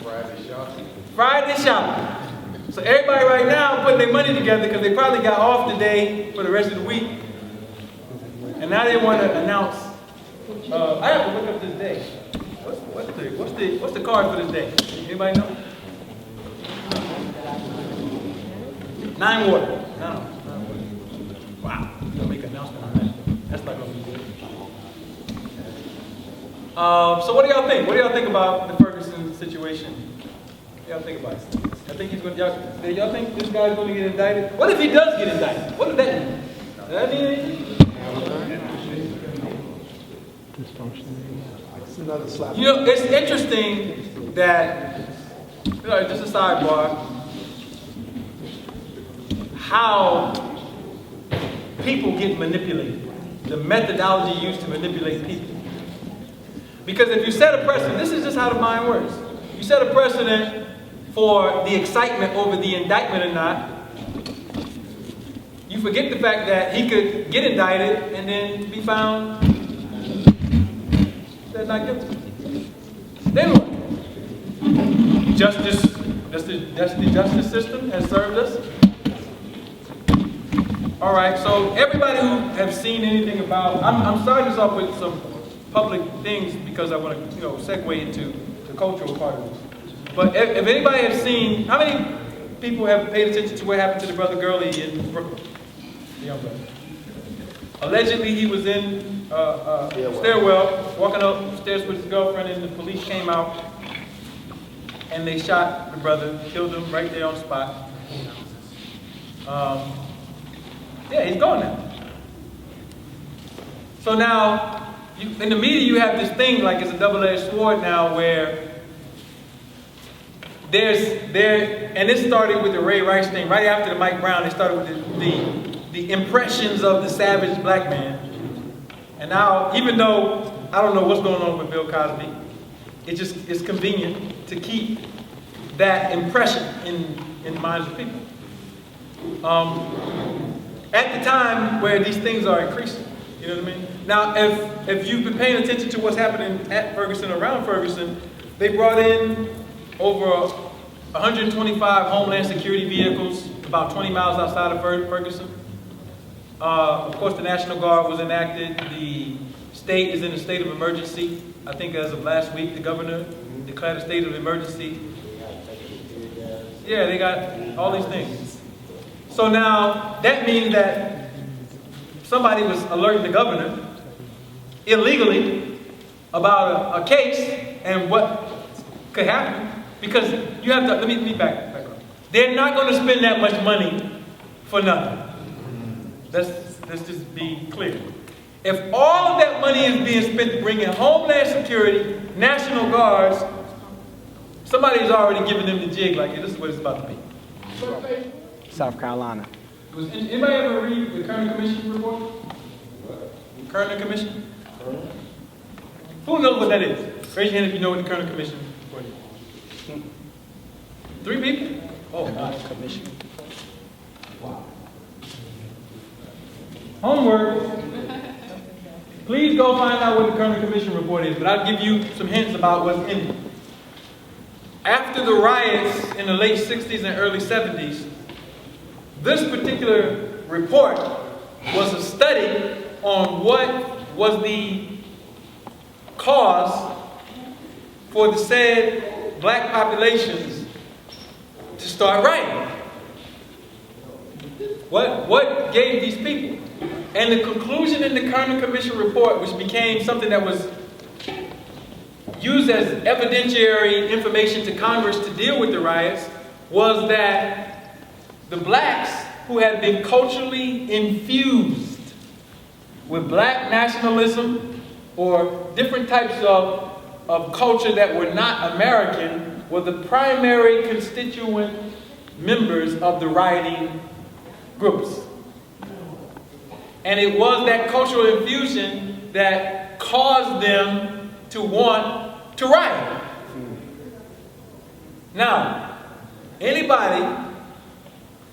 Friday shopping. So everybody right now putting their money together because they probably got off today for the rest of the week. And now they want to announce, I have to look up this day. What's the card for this day? Anybody know? 9 water. No. Wow. Gonna make an announcement on that. That's not gonna be good. So what do y'all think? What do y'all think about the Ferguson situation? What do y'all think about it? I think he's going to. Y'all think this guy's going to get indicted? What if he does get indicted? What does that mean? Does that mean anything? You know, it's interesting that, just a sidebar, how people get manipulated, the methodology used to manipulate people. Because if you set a precedent, this is just how the mind works. You set a precedent for the excitement over the indictment or not, you forget the fact that he could get indicted and then be found not guilty. Then what? The justice system has served us. All right, so everybody who have seen anything about, I'm starting this off with some public things because I want to, segue into the cultural part of this. But if anybody has seen, how many people have paid attention to what happened to the brother Gurley in Brooklyn? The young brother. Allegedly, he was in stairwell, walking upstairs with his girlfriend, and the police came out, and they shot the brother, killed him right there on the spot. Yeah, he's gone now. So now, in the media, you have this thing like it's a double-edged sword now, where and this started with the Ray Rice thing. Right after the Mike Brown, they started with the impressions of the savage black man. And now, even though I don't know what's going on with Bill Cosby, it's convenient to keep that impression in the minds of people. At the time where these things are increasing, you know what I mean? Now, if you've been paying attention to what's happening at Ferguson, around Ferguson, they brought in over 125 Homeland Security vehicles about 20 miles outside of Ferguson. Of course, the National Guard was enacted. The state is in a state of emergency. I think as of last week, the governor declared a state of emergency. Yeah, they got all these things. So now, that means that somebody was alerting the governor illegally about a case and what could happen. Because you have to, let me back up. They're not going to spend that much money for nothing. Let's just be clear. If all of that money is being spent bringing Homeland Security, National Guards, somebody's already given them the jig like, this is what it's about to be. South Carolina. Anybody ever read the Kerner Commission report? The Kerner Commission? Who knows what that is? Raise your hand if you know what the Kerner Commission report is. 3 people? Oh, God. Commission. Wow. Homework. Please go find out what the Kerner Commission report is, but I'll give you some hints about what's in it. After the riots in the late 60s and early 70s, this particular report was a study on what was the cause for the said black populations to start rioting. What gave these people? And the conclusion in the Kerner Commission report, which became something that was used as evidentiary information to Congress to deal with the riots, was that the blacks who had been culturally infused with black nationalism or different types of culture that were not American were the primary constituent members of the rioting groups. And it was that cultural infusion that caused them to want to riot. Now, anybody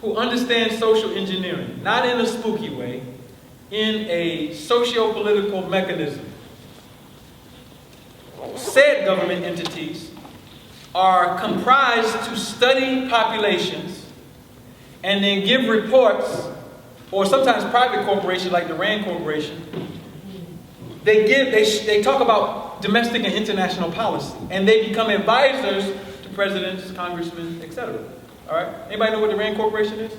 who understands social engineering, not in a spooky way, in a socio-political mechanism, said government entities are comprised to study populations and then give reports, or sometimes private corporations like the Rand Corporation, they talk about domestic and international policy, and they become advisors to presidents, congressmen, etc. All right? Anybody know what the Rand Corporation is?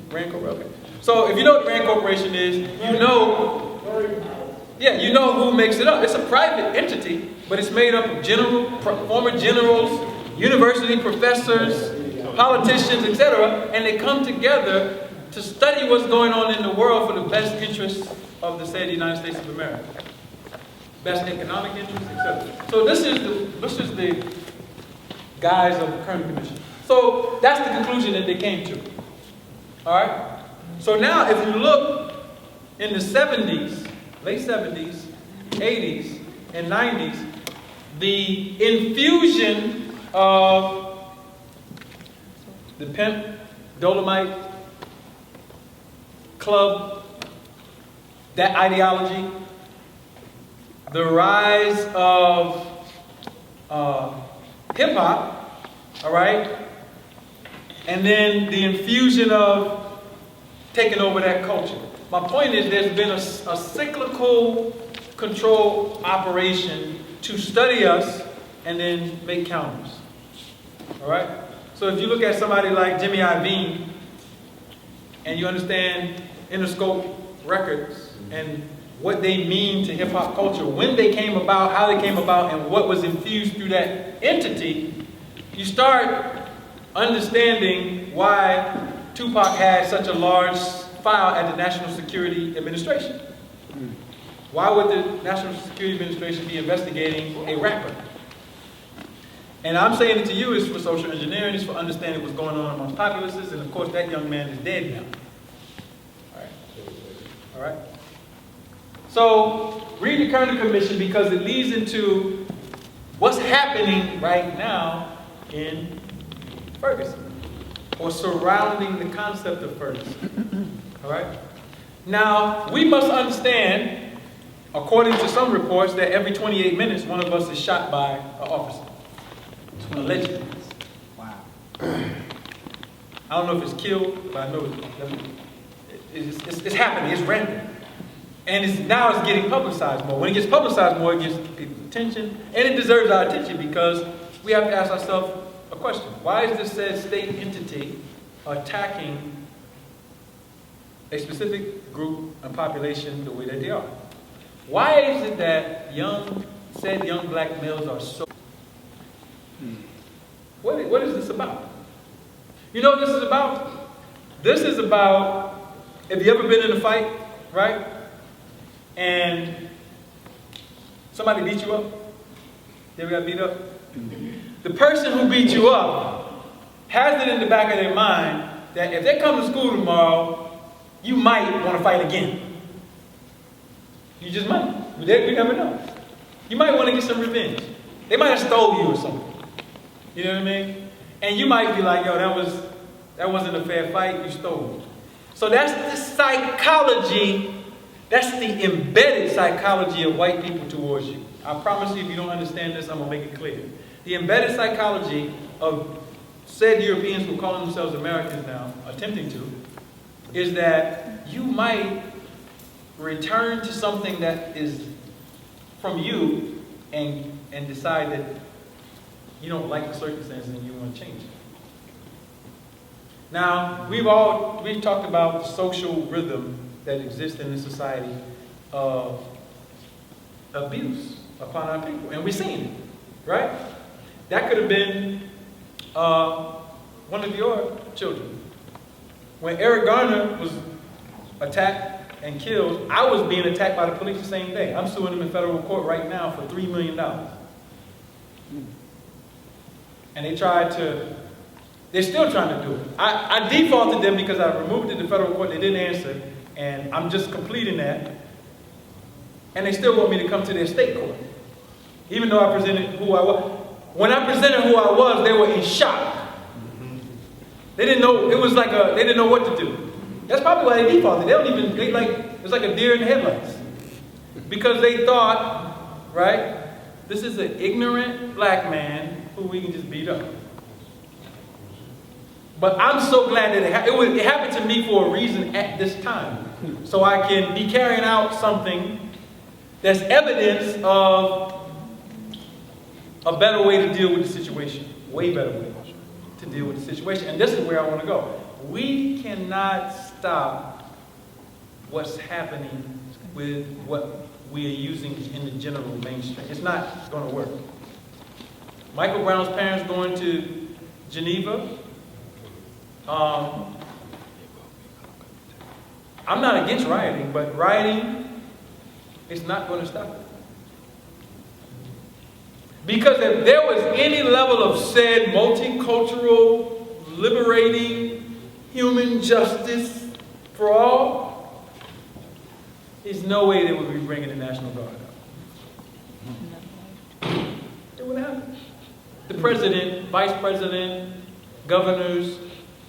Rand Corporation. Okay. So if you know what the Rand Corporation is, you know who makes it up. It's a private entity, but it's made up of former generals, university professors, politicians, etc., and they come together to study what's going on in the world for the best interests of the said United States of America. Best economic interests, etc. So this is the guise of the Kerner Commission. So that's the conclusion that they came to. All right? So now if you look in the 70s, late 70s, 80s, and 90s, the infusion of the pimp, Dolomite, club, that ideology, the rise of hip-hop, all right, and then the infusion of taking over that culture. My point is there's been a cyclical control operation to study us and then make counters. All right? So if you look at somebody like Jimmy Iovine and you understand Interscope Records and what they mean to hip-hop culture, when they came about, how they came about, and what was infused through that entity, you start understanding why Tupac had such a large file at the National Security Administration. Why would the National Security Administration be investigating a rapper? And I'm saying it to you is for social engineering, it's for understanding what's going on amongst populaces, and of course that young man is dead now. All right? So, read the Kerner Commission because it leads into what's happening right now in Ferguson, or surrounding the concept of Ferguson. All right? Now, we must understand, according to some reports, that every 28 minutes, one of us is shot by an officer. Allegedly. Wow. I don't know if it's killed, but I know it's happening. It's rampant. And now it's getting publicized more. When it gets publicized more, it gets people's attention. And it deserves our attention because we have to ask ourselves a question. Why is this said state entity attacking a specific group and population the way that they are? Why is it that young black males are so... What is this about? You know what this is about? This is about, have you ever been in a fight, right? And somebody beat you up? You ever got beat up? The person who beat you up has it in the back of their mind that if they come to school tomorrow, you might want to fight again. You just might. We never know. You might want to get some revenge. They might have stole you or something. You know what I mean? And you might be like, yo, that wasn't a fair fight, you stole. So that's the psychology, that's the embedded psychology of white people towards you. I promise you, if you don't understand this, I'm going to make it clear. The embedded psychology of said Europeans who call themselves Americans now, attempting to, is that you might return to something that is from you and decide that you don't like the circumstances and you want to change it. Now, we've talked about the social rhythm that exists in this society of abuse upon our people, and we've seen it, right? That could have been one of your children. When Eric Garner was attacked and killed, I was being attacked by the police the same day. I'm suing them in federal court right now for $3 million. And they're still trying to do it. I defaulted them because I removed it to federal court, they didn't answer, and I'm just completing that. And they still want me to come to their state court. Even though I presented who I was. When I presented who I was, they were in shock. They didn't know, they didn't know what to do. That's probably why they defaulted. It's like a deer in the headlights. Because they thought, right, this is an ignorant black man who we can just beat up. But I'm so glad that it happened to me for a reason at this time. So I can be carrying out something that's evidence of a better way to deal with the situation. Way better way to deal with the situation. And this is where I want to go. We cannot stop what's happening with what we are using in the general mainstream. It's not going to work. Michael Brown's parents going to Geneva. I'm not against rioting, but rioting is not going to stop it. Because if there was any level of said multicultural, liberating, human justice for all, there's no way they would be bringing the National Guard up. It wouldn't happen. The president, vice president, governors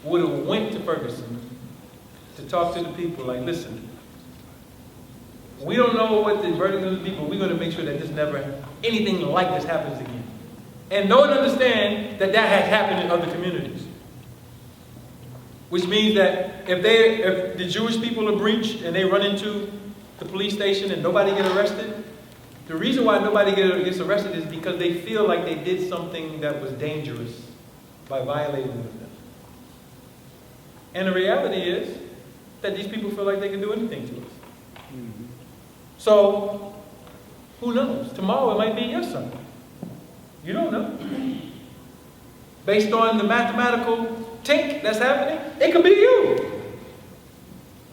would have went to Ferguson to talk to the people like, listen, we don't know what the verdict is going to be, but we're going to make sure that anything like this happens again. And know and understand that that has happened in other communities. Which means that if the Jewish people are breached and they run into the police station and nobody gets arrested, the reason why nobody gets arrested is because they feel like they did something that was dangerous by violating with them. And the reality is that these people feel like they can do anything to us. Mm-hmm. So, who knows? Tomorrow it might be your son. You don't know. Based on the mathematical tink that's happening, it could be you.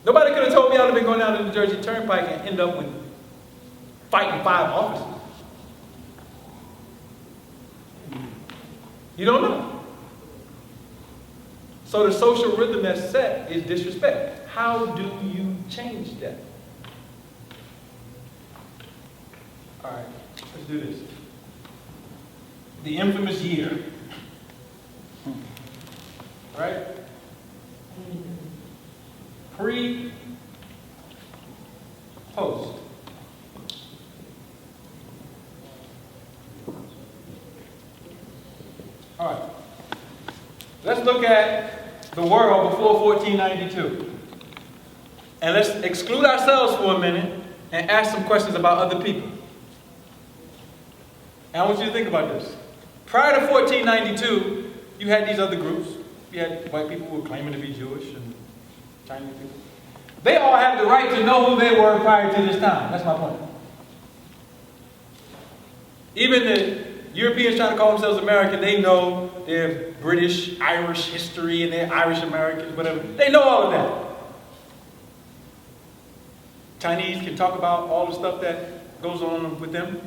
Nobody could have told me I would have been going down to the Jersey Turnpike and end up with fighting 5 officers. You don't know. So the social rhythm that's set is disrespect. How do you change that? All right, let's do this. The infamous year. Right? Pre, post. All right. Let's look at the world before 1492. And let's exclude ourselves for a minute and ask some questions about other people. And I want you to think about this. Prior to 1492, you had these other groups. You had white people who were claiming to be Jewish and Chinese people. They all had the right to know who they were prior to this time. That's my point. Even the Europeans trying to call themselves American, they know their British, Irish history and their Irish Americans, whatever. They know all of that. Chinese can talk about all the stuff that goes on with them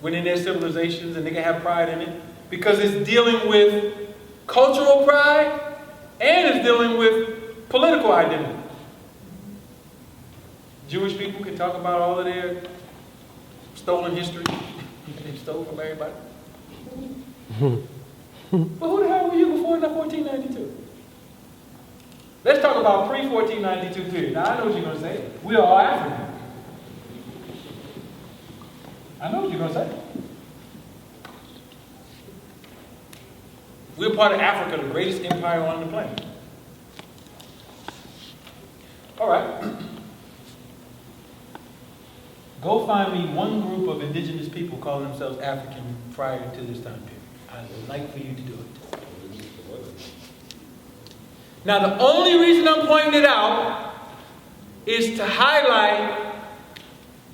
within their civilizations, and they can have pride in it because it's dealing with cultural pride and it's dealing with political identity. Jewish people can talk about all of their stolen history they stole from everybody. But who the hell were you before 1492? Let's talk about pre-1492 period. Now I know what you're going to say. We are all African. I know what you're going to say. We're part of Africa, the greatest empire on the planet. All right. Go find me one group of indigenous people calling themselves African prior to this time period. I would like for you to do it. Now, the only reason I'm pointing it out is to highlight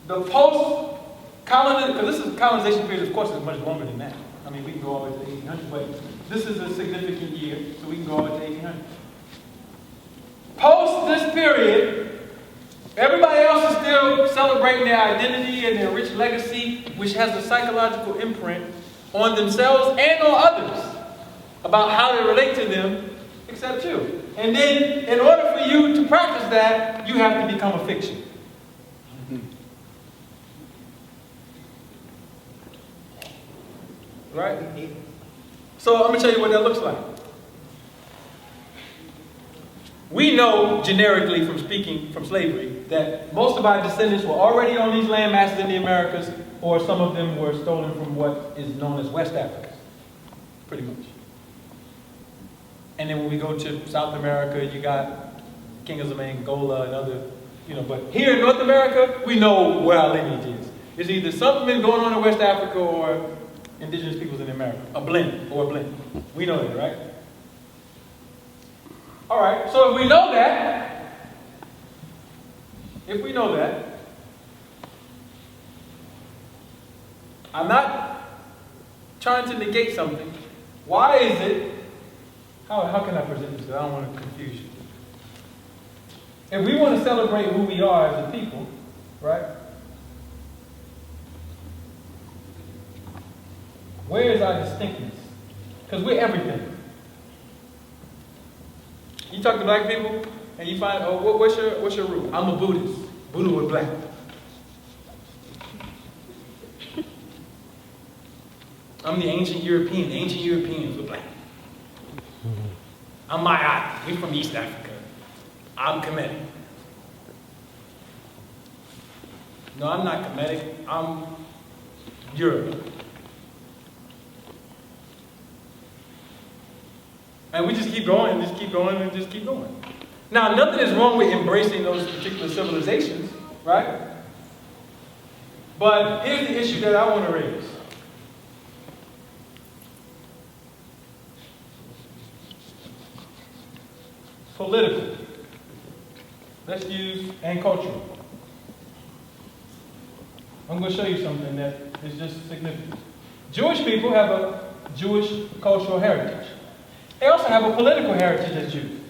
the post-colonization, because this is colonization period, of course, is much longer than that. I mean, we can go all the way to the 1800s, but this is a significant year, so we can go all the way to the 1800s. Post this period, everybody else is still celebrating their identity and their rich legacy, which has a psychological imprint on themselves and on others about how they relate to them, except you. And then, in order for you to practice that, you have to become a fiction. Right? So I'm going to tell you what that looks like. We know generically from speaking from slavery that most of our descendants were already on these land masses in the Americas, or some of them were stolen from what is known as West Africa. pretty much. And then when we go to South America, you got kingdoms of Angola and other, but here in North America, we know where our lineage is. It's either something going on in West Africa or indigenous peoples in America. A blend. We know that, right? All right, so if we know that, I'm not trying to negate something. Why is it, how can I present this? I don't want to confuse you. If we want to celebrate who we are as a people, right? Where is our distinctness? Because we're everything. You talk to black people, and you find, what's your root? I'm a Buddhist. Buddha was black. I'm the ancient European. The ancient Europeans were black. I'm Maya. We're from East Africa. I'm Kemetic. No, I'm not Kemetic. I'm Europe. And we just keep going and just keep going and just keep going. Now, nothing is wrong with embracing those particular civilizations, right? But here's the issue that I want to raise. Political. Let's use, and cultural. I'm going to show you something that is just significant. Jewish people have a Jewish cultural heritage. They also have a political heritage as Jews.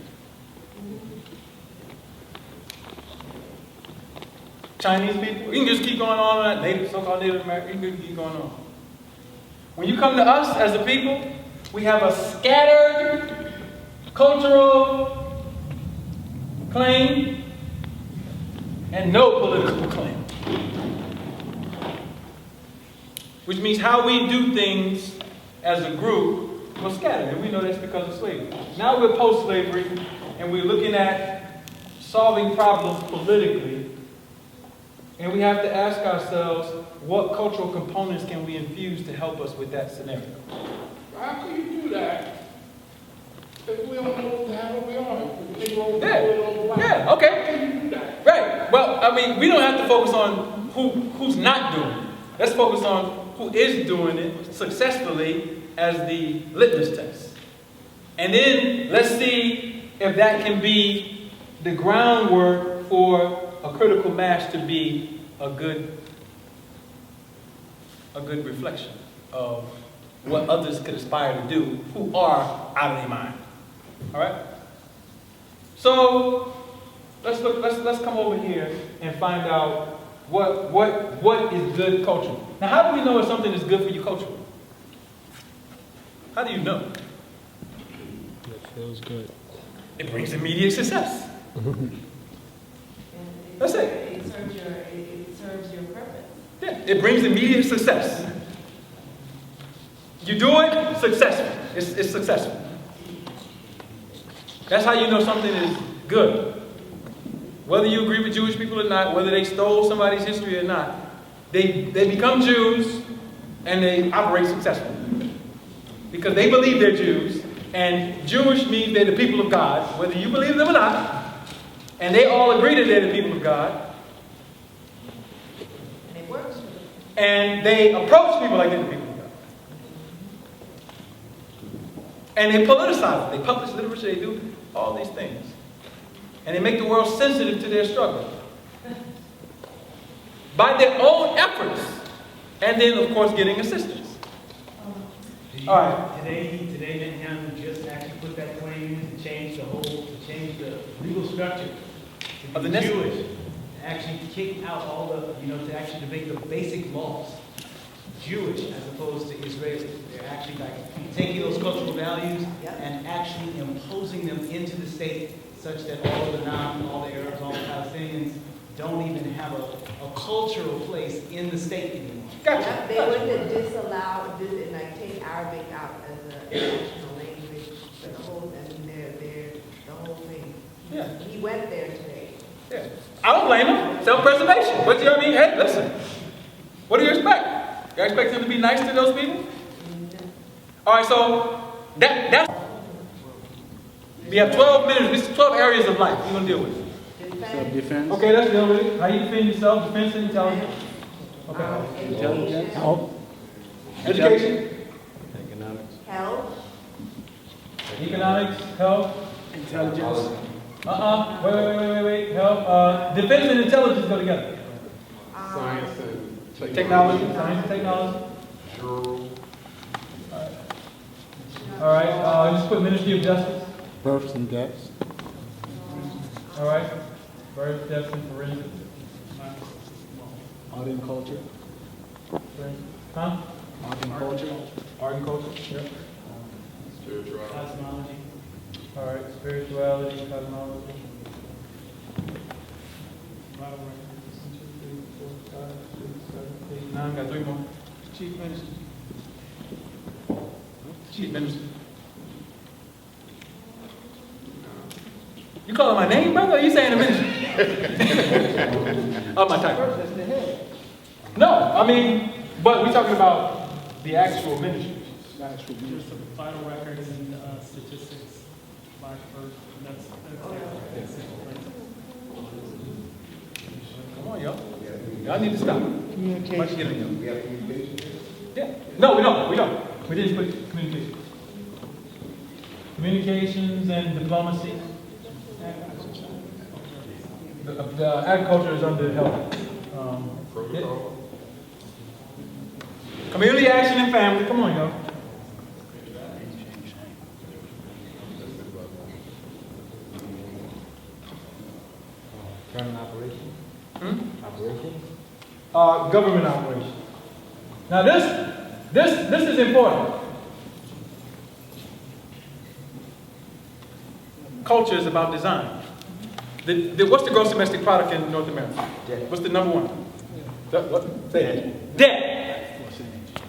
Chinese people, you can just keep going on that so-called Native American, you can keep going on. When you come to us as a people, we have a scattered cultural claim and no political claim. Which means how we do things as a group was scattered, and we know that's because of slavery. Now we're post-slavery, and we're looking at solving problems politically, and we have to ask ourselves, what cultural components can we infuse to help us with that scenario? How can you do that if we don't know what the hell we are? Yeah, okay. How can you do that? Right. Well, I mean, we don't have to focus on who's not doing it. Let's focus on who is doing it successfully as the litmus test. And then let's see if that can be the groundwork for a critical mass to be a good reflection of what others could aspire to do who are out of their mind. All right? So let's come over here and find out what is good culturally. Now, how do we know if something is good for you culturally? How do you know? It feels good. It brings immediate success. That's it. It serves your purpose. Yeah, it brings immediate success. You do it, successful. It's successful. That's how you know something is good. Whether you agree with Jewish people or not, whether they stole somebody's history or not, they become Jews and they operate successfully. Because they believe they're Jews, and Jewish means they're the people of God, whether you believe them or not, and they all agree that they're the people of God. And it works for them. And they approach people like they're the people of God. And they politicize it. They publish literature, they do all these things. And they make the world sensitive to their struggle. By their own efforts. And then, of course, getting assistance. All right. Today, Netanyahu just actually put that claim in to change the legal structure Of the be Knesset. Jewish, to actually kick out all to actually make the basic laws Jewish as opposed to Israeli. They're actually taking those cultural values and actually imposing them into the state such that all the Arabs, all the Palestinians don't even have a cultural place in the state anymore. Gotcha. They wouldn't disallow, take Arabic out as a national language, but the whole thing. Yeah. He went there today. Yeah. I don't blame him. Self-preservation. What do you mean? Hey, listen. What do you expect? You expect him to be nice to those people? All right, so that's, we have 12 minutes, this is 12 areas of life we're going to deal with. Self-defense. Okay, let's deal with it. How you defend yourself, defense and intelligence. Okay. Intelligence. Education. Economics. Health. Economics, health. Intelligence. Wait. Health. Defense and intelligence go together. Science and Technology, science and technology. Jural. All right, just put Ministry of Justice. Births and deaths. All right. Birth, death, and forensics. Art and culture. Huh? Art and culture. Art and culture. Yep. Spirituality. Cosmology. All right. Spirituality, cosmology. 9, got 3 more. Chief Minister. Chief Minister. You calling my name, brother? Or you saying the minister? Oh, my title. No, I mean, but we're talking about the actual ministry. Just the vital records and statistics, life, birth, that's Come on, y'all. Y'all need to stop. Much getting y'all. We have communication. Yeah. No, we don't. We didn't put communication. Communications and diplomacy. The agriculture is under health. Protocol. Community action and family. Come on, y'all. Government operation. Operations. Government operations. Now this is important. Culture is about design. What's the gross domestic product in North America? What's the number one? What? Say it. Debt.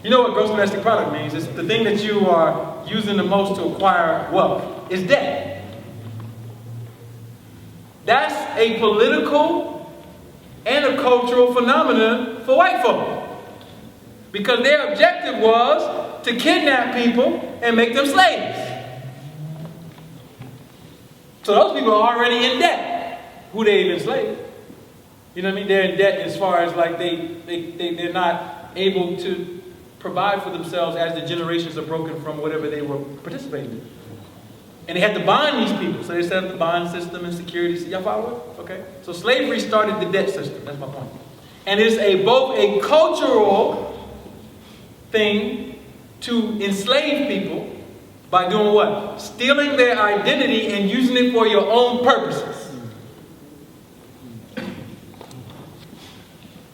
You know what gross domestic product means? It's the thing that you are using the most to acquire wealth. Is debt. That's a political and a cultural phenomenon for white folk. Because their objective was to kidnap people and make them slaves. So those people are already in debt. Who they've enslaved. You know what I mean? They're in debt as far as like they're not able to provide for themselves as the generations are broken from whatever they were participating in. And they had to bond these people. So they set up the bond system and security. So y'all follow it? Okay. So slavery started the debt system. That's my point. And it's both a cultural thing to enslave people by doing what? Stealing their identity and using it for your own purposes.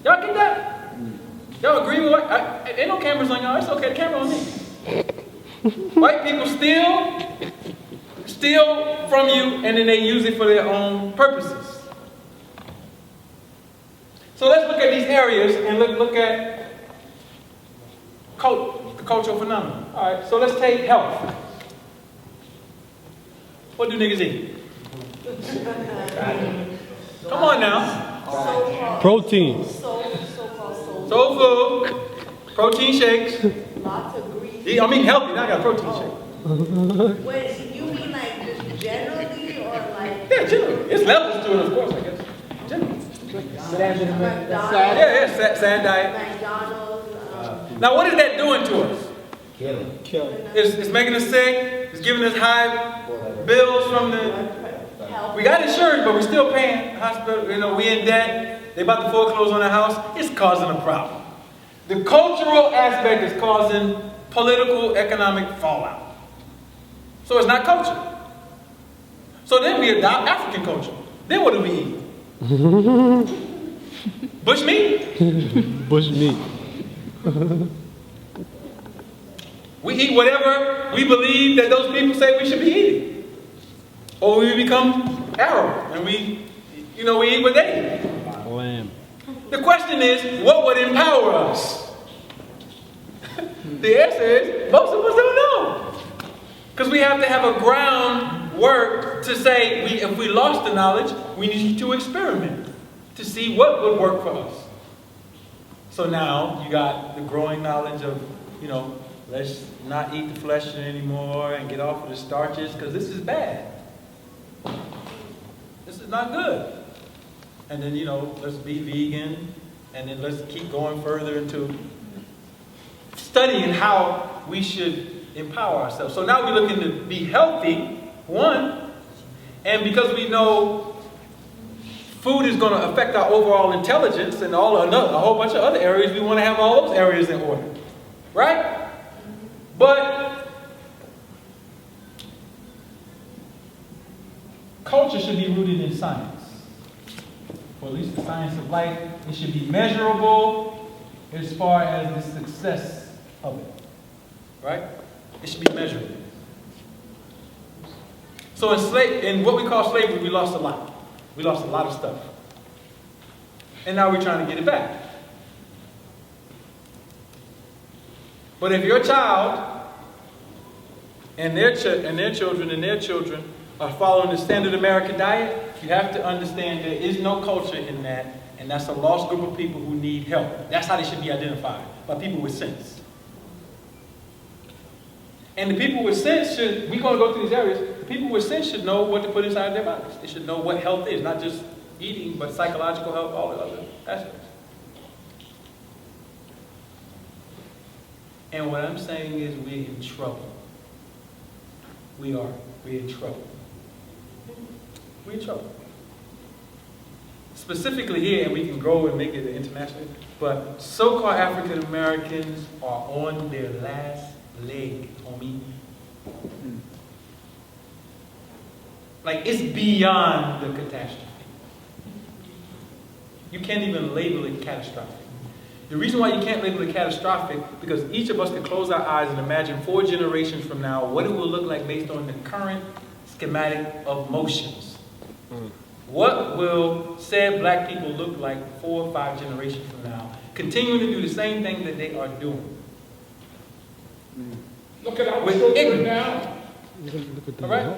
Y'all get that? Y'all agree with what? Ain't no cameras on y'all. It's okay. The camera on me. White people steal from you and then they use it for their own purposes. So let's look at these areas and look at the cultural phenomenon. All right, so let's take health. What do niggas eat? Come on now. Protein. Soul food, protein shakes. Lots of grease. I mean healthy, now I got a protein shake. Wait, you mean like just generally or like? Yeah, generally. It's levels to it, of course, I guess. Generally. McDonald's. Sad diet. McDonald's. Now what is that doing to us? Killing. It's making us sick. It's giving us high bills from the... We got insurance, but we're still paying hospital. You know, we in debt. They about to foreclose on the house. It's causing a problem. The cultural aspect is causing political, economic fallout. So it's not culture. So then we adopt African culture. Then what do we eat? Bush meat? Bush meat. We eat whatever we believe that those people say we should be eating. Or we become Arab and we eat what they eat. Lamb. The question is, what would empower us? The answer is, most of us don't know. Because we have to have a groundwork to say, if we lost the knowledge, we need to experiment to see what would work for us. So now you got the growing knowledge of, let's not eat the flesh anymore and get off of the starches because this is bad. This is not good. And then, let's be vegan, and then let's keep going further into studying how we should empower ourselves. So now we're looking to be healthy, one, and because we know food is going to affect our overall intelligence and a whole bunch of other areas, we want to have all those areas in order. Right? But culture should be rooted in science. Or at least the science of life. It should be measurable as far as the success of it. Right? It should be measurable. So in what we call slavery, we lost a lot. We lost a lot of stuff. And now we're trying to get it back. But if your child and their children and their children are following the standard American diet, you have to understand there is no culture in that, and that's a lost group of people who need help. That's how they should be identified, by people with sense. And the people with sense we're going to go through these areas, the people with sense should know what to put inside their bodies. They should know what health is, not just eating, but psychological health, all the other aspects. And what I'm saying is we're in trouble. We're in trouble. We're in trouble. Specifically here, and we can grow and make it international, but so-called African Americans are on their last leg, homie. Like, it's beyond the catastrophe. You can't even label it catastrophic. The reason why you can't label it catastrophic, because each of us can close our eyes and imagine 4 generations from now what it will look like based on the current schematic of motions. What will said black people look like 4 or 5 generations from now, continuing to do the same thing that they are doing? Look at our With children ignorance. now. All right?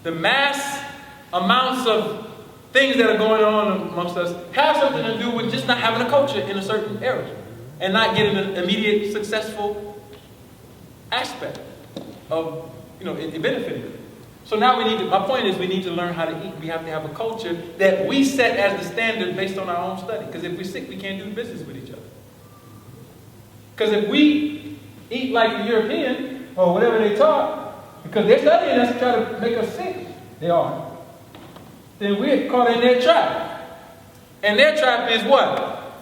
The mass amounts of things that are going on amongst us have something to do with just not having a culture in a certain area and not getting an immediate successful aspect of, it benefiting. So now my point is we need to learn how to eat. We have to have a culture that we set as the standard based on our own study. Because if we're sick, we can't do business with each other. Because if we eat like the European or whatever they taught, because they're studying us to try to make us sick, they are. Then we're caught in their trap. And their trap is what?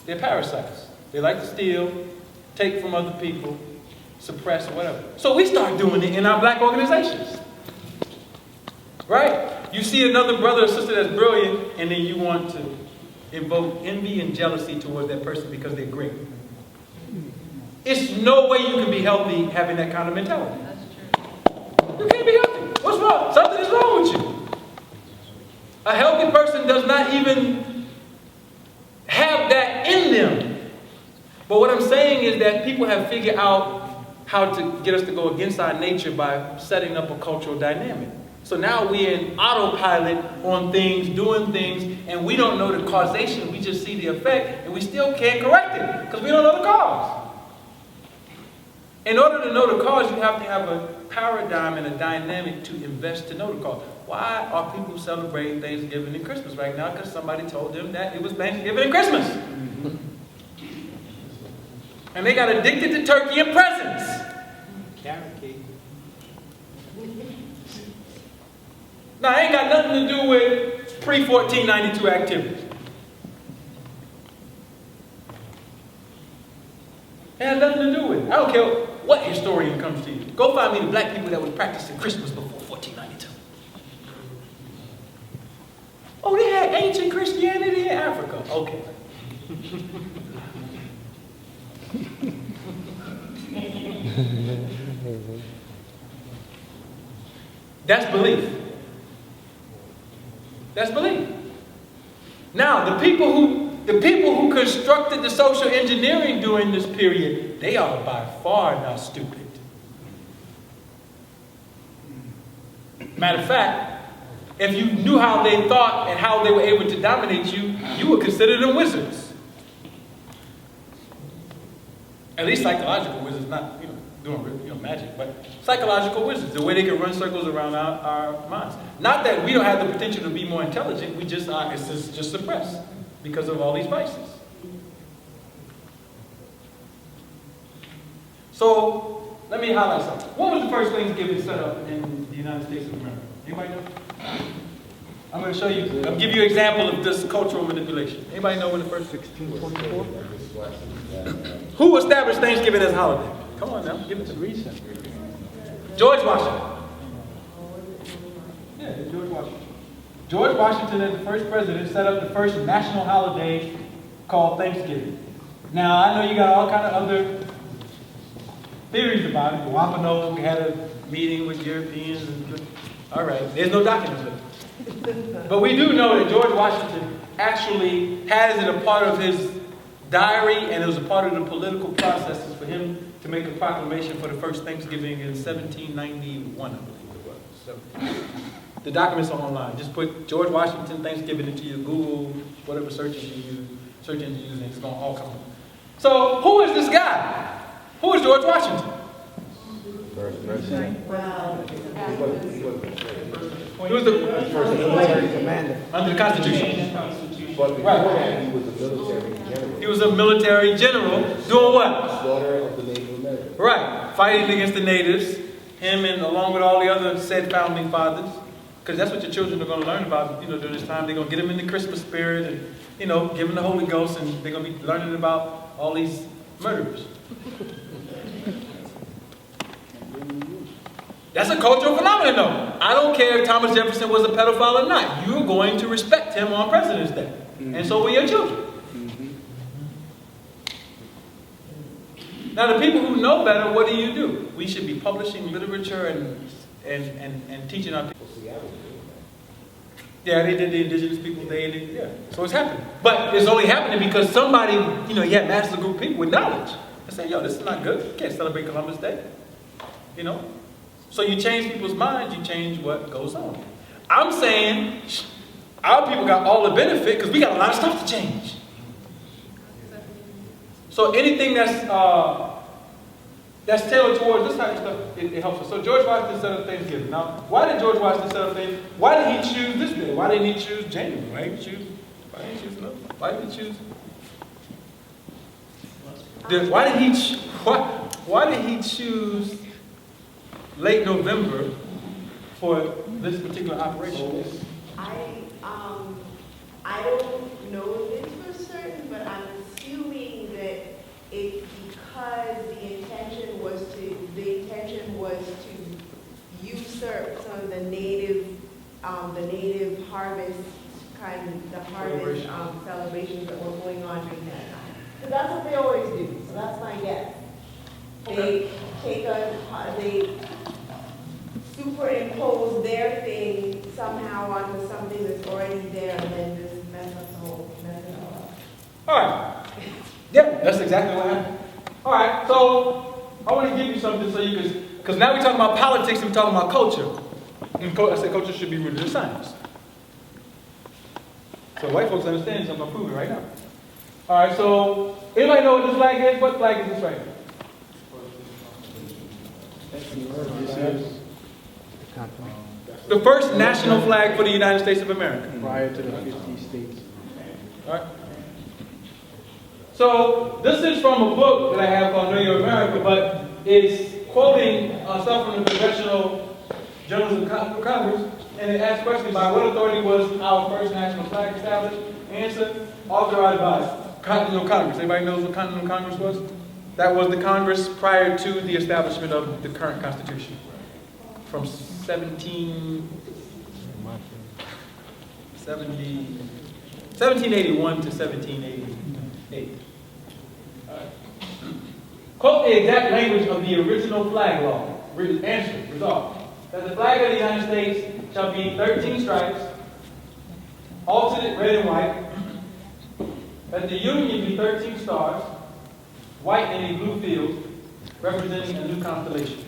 They're parasites. They like to steal, take from other people, suppress, or whatever. So we start doing it in our black organizations. Right? You see another brother or sister that's brilliant, and then you want to invoke envy and jealousy towards that person because they're great. It's no way you can be healthy having that kind of mentality. That's true. You can't be healthy. What's wrong? Something is wrong with you. A healthy person does not even have that in them. But what I'm saying is that people have figured out how to get us to go against our nature by setting up a cultural dynamic. So now we're in autopilot on things, doing things, and we don't know the causation. We just see the effect, and we still can't correct it because we don't know the cause. In order to know the cause, you have to have a paradigm and a dynamic to invest to know the cause. Why are people celebrating Thanksgiving and Christmas right now? Because somebody told them that it was Thanksgiving and Christmas. And they got addicted to turkey and presents. Carrot cake. Now, it ain't got nothing to do with pre-1492 activities. It has nothing to do with it. I don't care what historian comes to you. Go find me the black people that were practicing Christmas before 1492. Oh, they had ancient Christianity in Africa. Okay. That's belief. That's belief. Now, the people who constructed the social engineering during this period, they are by far not stupid. Matter of fact, if you knew how they thought and how they were able to dominate you, you would consider them wizards. At least psychological wizards, not, doing, magic, but psychological wizards, the way they can run circles around our minds. Not that we don't have the potential to be more intelligent, we just are, it's just suppressed because of all these vices. So, let me highlight something. What was the first Thanksgiving set up in the United States of America? Anybody know? I'm going to show you, I'm going to give you an example of this cultural manipulation. Anybody know when the first 1624? Who established Thanksgiving as a holiday? Come on now, give it to recent. George Washington. Yeah, George Washington. George Washington, as the first president, set up the first national holiday called Thanksgiving. Now, I know you got all kind of other theories about it. Wampanoag had a meeting with Europeans. All right, there's no documents of it. But we do know that George Washington actually has it a part of his diary, and it was a part of the political processes for him to make a proclamation for the first Thanksgiving in 1791, I believe it was. So, the documents are online. Just put George Washington Thanksgiving into your Google, whatever search engine you use, and it's going to all come up. So, who is this guy? Who is George Washington? First president. He was the First military commander. under the Constitution. But before that, he was a military general. He was a military general doing what? Slaughter of the Native Americans. Right, fighting against the natives. Him and along with all the other said founding fathers. Because that's what your children are going to learn about, during this time. They're going to get them in the Christmas spirit and, give them the Holy Ghost, and they're going to be learning about all these murderers. That's a cultural phenomenon, though. I don't care if Thomas Jefferson was a pedophile or not. You're going to respect him on President's Day. And so will your children. Now, the people who know better, what do? We should be publishing literature and teaching our people. Yeah, they did the Indigenous Peoples Day. Yeah, so it's happening. But it's only happening because somebody, you had massive group of people with knowledge. They say, this is not good. You can't celebrate Columbus Day. So you change people's minds, you change what goes on. I'm saying our people got all the benefit because we got a lot of stuff to change. So anything that's tailored towards this type of stuff, it helps us. So George Washington set up Thanksgiving. Now, why did George Washington set up Thanksgiving? Why did he choose this day? Why didn't he choose January? Why didn't he choose another? Why did he choose? Why did he choose late November for this particular operation? I don't know this for certain, but I'm assuming that it's because the intention was to usurp some of the native harvest celebrations that were going on during that time. So that's what they always do. So that's my guess. They they superimpose their thing somehow onto something that's already there, and then just mess it all up. All right. Yep, that's exactly what happened. All right, so I want to give you something so you can, because now we're talking about politics and we're talking about culture. And I said culture should be rooted in science. So white folks understand this, I'm going to prove it right now. All right, so anybody know what this flag is? What flag is this right here? The first national flag for the United States of America. Prior to the 50 states. All right. So this is from a book that I have called Know Your America, but it's quoting stuff from the Congressional Journals of Congress, and it asks questions by what authority was our first national flag established? Answer, authorized by Continental Congress. Anybody knows what Continental Congress was? That was the Congress prior to the establishment of the current Constitution. From 1781 to 1788. Quote the exact language of the original flag law. Answer, resolved. That the flag of the United States shall be 13 stripes, alternate red and white. That the Union be 13 stars, white in a blue field, representing a new constellation.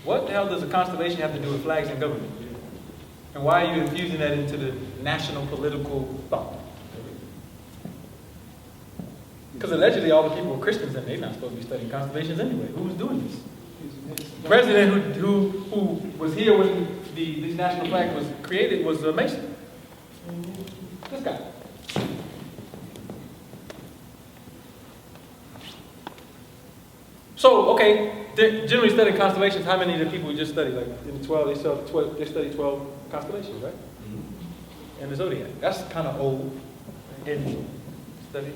What the hell does a constellation have to do with flags and government? And why are you infusing that into the national political thought? Because allegedly all the people were Christians and they're not supposed to be studying constellations anyway. Who was doing this? The president who was here when the national flag was created was a Mason. This guy. So, okay, generally studying constellations, how many of the people who just study? Like in the 12, they study 12 constellations, right? And the zodiac. That's kind of old in study.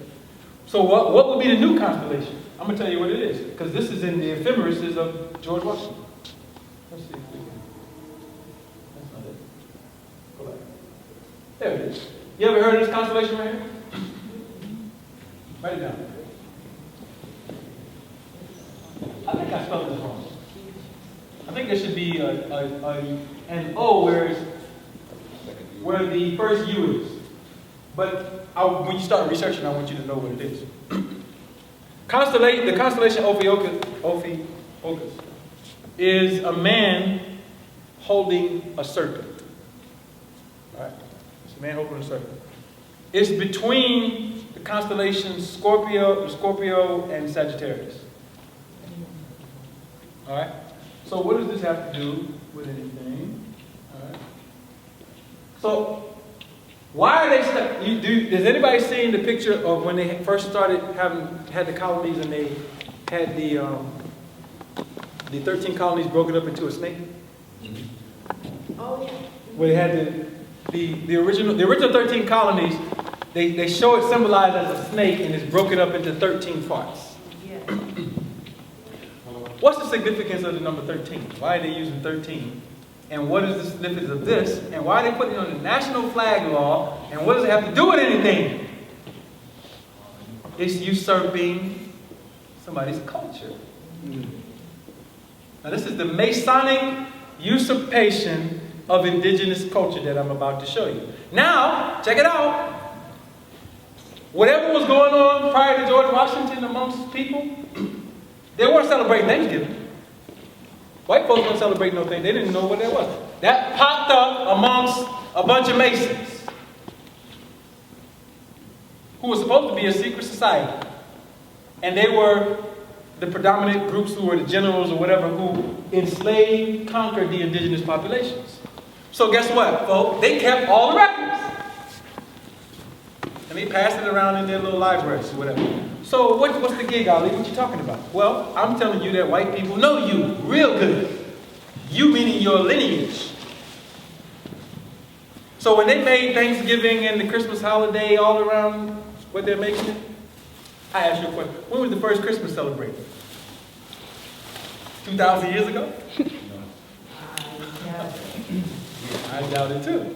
So what would be the new constellation? I'm going to tell you what it is, because this is in the ephemeris of George Washington. Let's see if we can. That's not it. Go back. There it is. You ever heard of this constellation right here? Write it down. I think I spelled this wrong. I think there should be an O where the first U is. But when you start researching, I want you to know what it is. The Constellation Ophiuchus is a man holding a serpent. All right? It's a man holding a serpent. It's between the constellations Scorpio and Sagittarius. All right? So what does this have to do with anything? All right. So why are they has anybody seen the picture of when they first started had the colonies and they had the 13 colonies broken up into a snake? Oh, yeah. Where they had the original 13 colonies, they show it symbolized as a snake and it's broken up into 13 parts. Yeah. What's the significance of the number 13? Why are they using 13? And what is the significance of this? And why are they putting it on the national flag law? And what does it have to do with anything? It's usurping somebody's culture. Now this is the Masonic usurpation of indigenous culture that I'm about to show you. Now, check it out. Whatever was going on prior to George Washington amongst people, they weren't celebrating Thanksgiving. White folks don't celebrate no thing. They didn't know what that was. That popped up amongst a bunch of Masons who was supposed to be a secret society. And they were the predominant groups who were the generals or whatever who enslaved, conquered the indigenous populations. So guess what, folks? They kept all the records. And they passed it around in their little libraries or whatever. So what's the gig, Ali? What you talking about? Well, I'm telling you that white people know you real good. You meaning your lineage. So when they made Thanksgiving and the Christmas holiday all around what they're making it, I asked you a question. When was the first Christmas celebrated? 2,000 years ago? I doubt it too.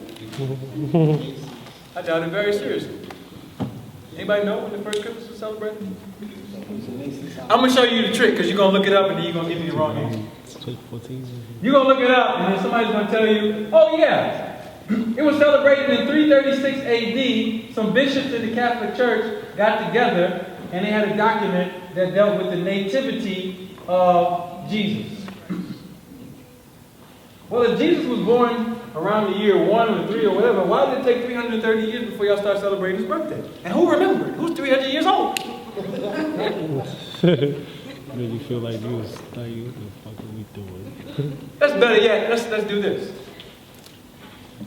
I doubt it very seriously. Anybody know when the first Christmas was celebrated? I'm going to show you the trick because you're going to look it up and then you're going to give me the wrong answer. You're going to look it up and then somebody's going to tell you, oh yeah, it was celebrated in 336 AD. Some bishops in the Catholic Church got together and they had a document that dealt with the nativity of Jesus. Well, if Jesus was born around the year 1 or 3 or whatever, why did it take 330 years before y'all start celebrating his birthday? And who remembered? Who's 300 years old? Made you feel like you was like, what the fuck are we doing? That's better yet. Let's do this.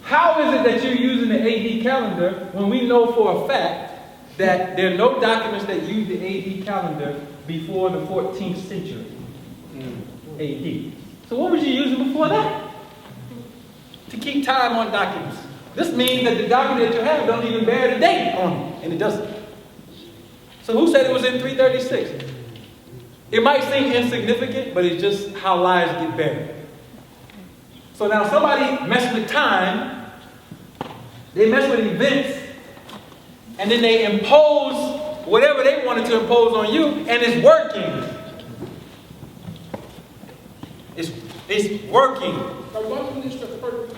How is it that you're using the AD calendar when we know for a fact that there are no documents that use the AD calendar before the 14th century AD? So what was you using before that? To keep time on documents. This means that the document that you have don't even bear the date on it, and it doesn't. So who said it was in 336? It might seem insignificant, but it's just how lives get buried. So now somebody messed with time, they mess with events, and then they impose whatever they wanted to impose on you, and it's working. It's working. But wasn't this the first?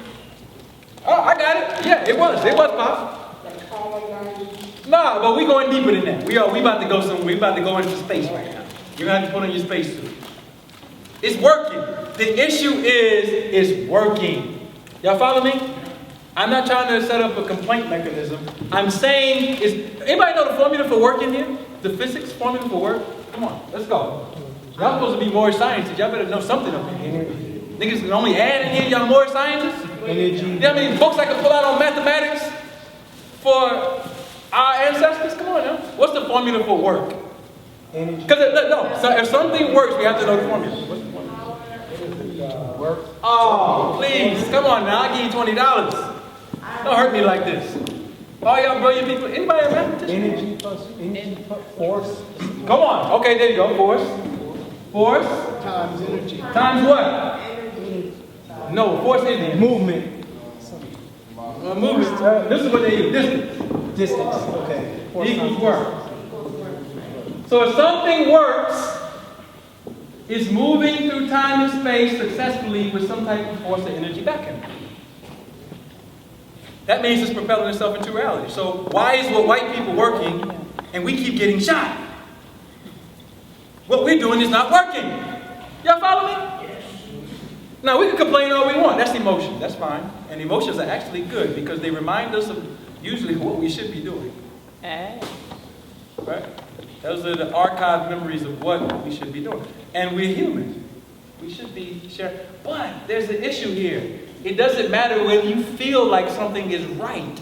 Oh, I got it. Yeah, it was. It was, Pop. Like colonization? Nah, but we going deeper than that. We about to go somewhere. We about to go into space right now. You're gonna have to put on your spacesuit. It's working. The issue is, it's working. Y'all follow me? I'm not trying to set up a complaint mechanism. I'm saying, anybody know the formula for working here? The physics formula for work? Come on, let's go. Y'all supposed to be more scientists. Y'all better know something up in here. Niggas can only add in here, y'all more scientists? Energy. You know how many books I can pull out on mathematics for our ancestors? Come on now. What's the formula for work? Energy. Because no, so if something works, we have to know the formula. What's the formula? Work. Oh, please, come on now. I'll give you $20. Don't hurt me like this. All y'all brilliant people. Anybody a mathematician? Energy plus force. Come on. Okay, there you go. Force. Force. Times energy. Times what? No, force is the Movement. movement. This is what they use. Distance. Distance. Okay. Force Equals times work. So if something works, it's moving through time and space successfully with some type of force or energy backing. That means it's propelling itself into reality. So why is what white people working and we keep getting shot? What we're doing is not working. Y'all follow me? Yes. Now we can complain all we want. That's emotion. That's fine. And emotions are actually good because they remind us of usually what we should be doing. Right? Those are the archived memories of what we should be doing. And we're human. We should be sharing. But there's an issue here. It doesn't matter when you feel like something is right.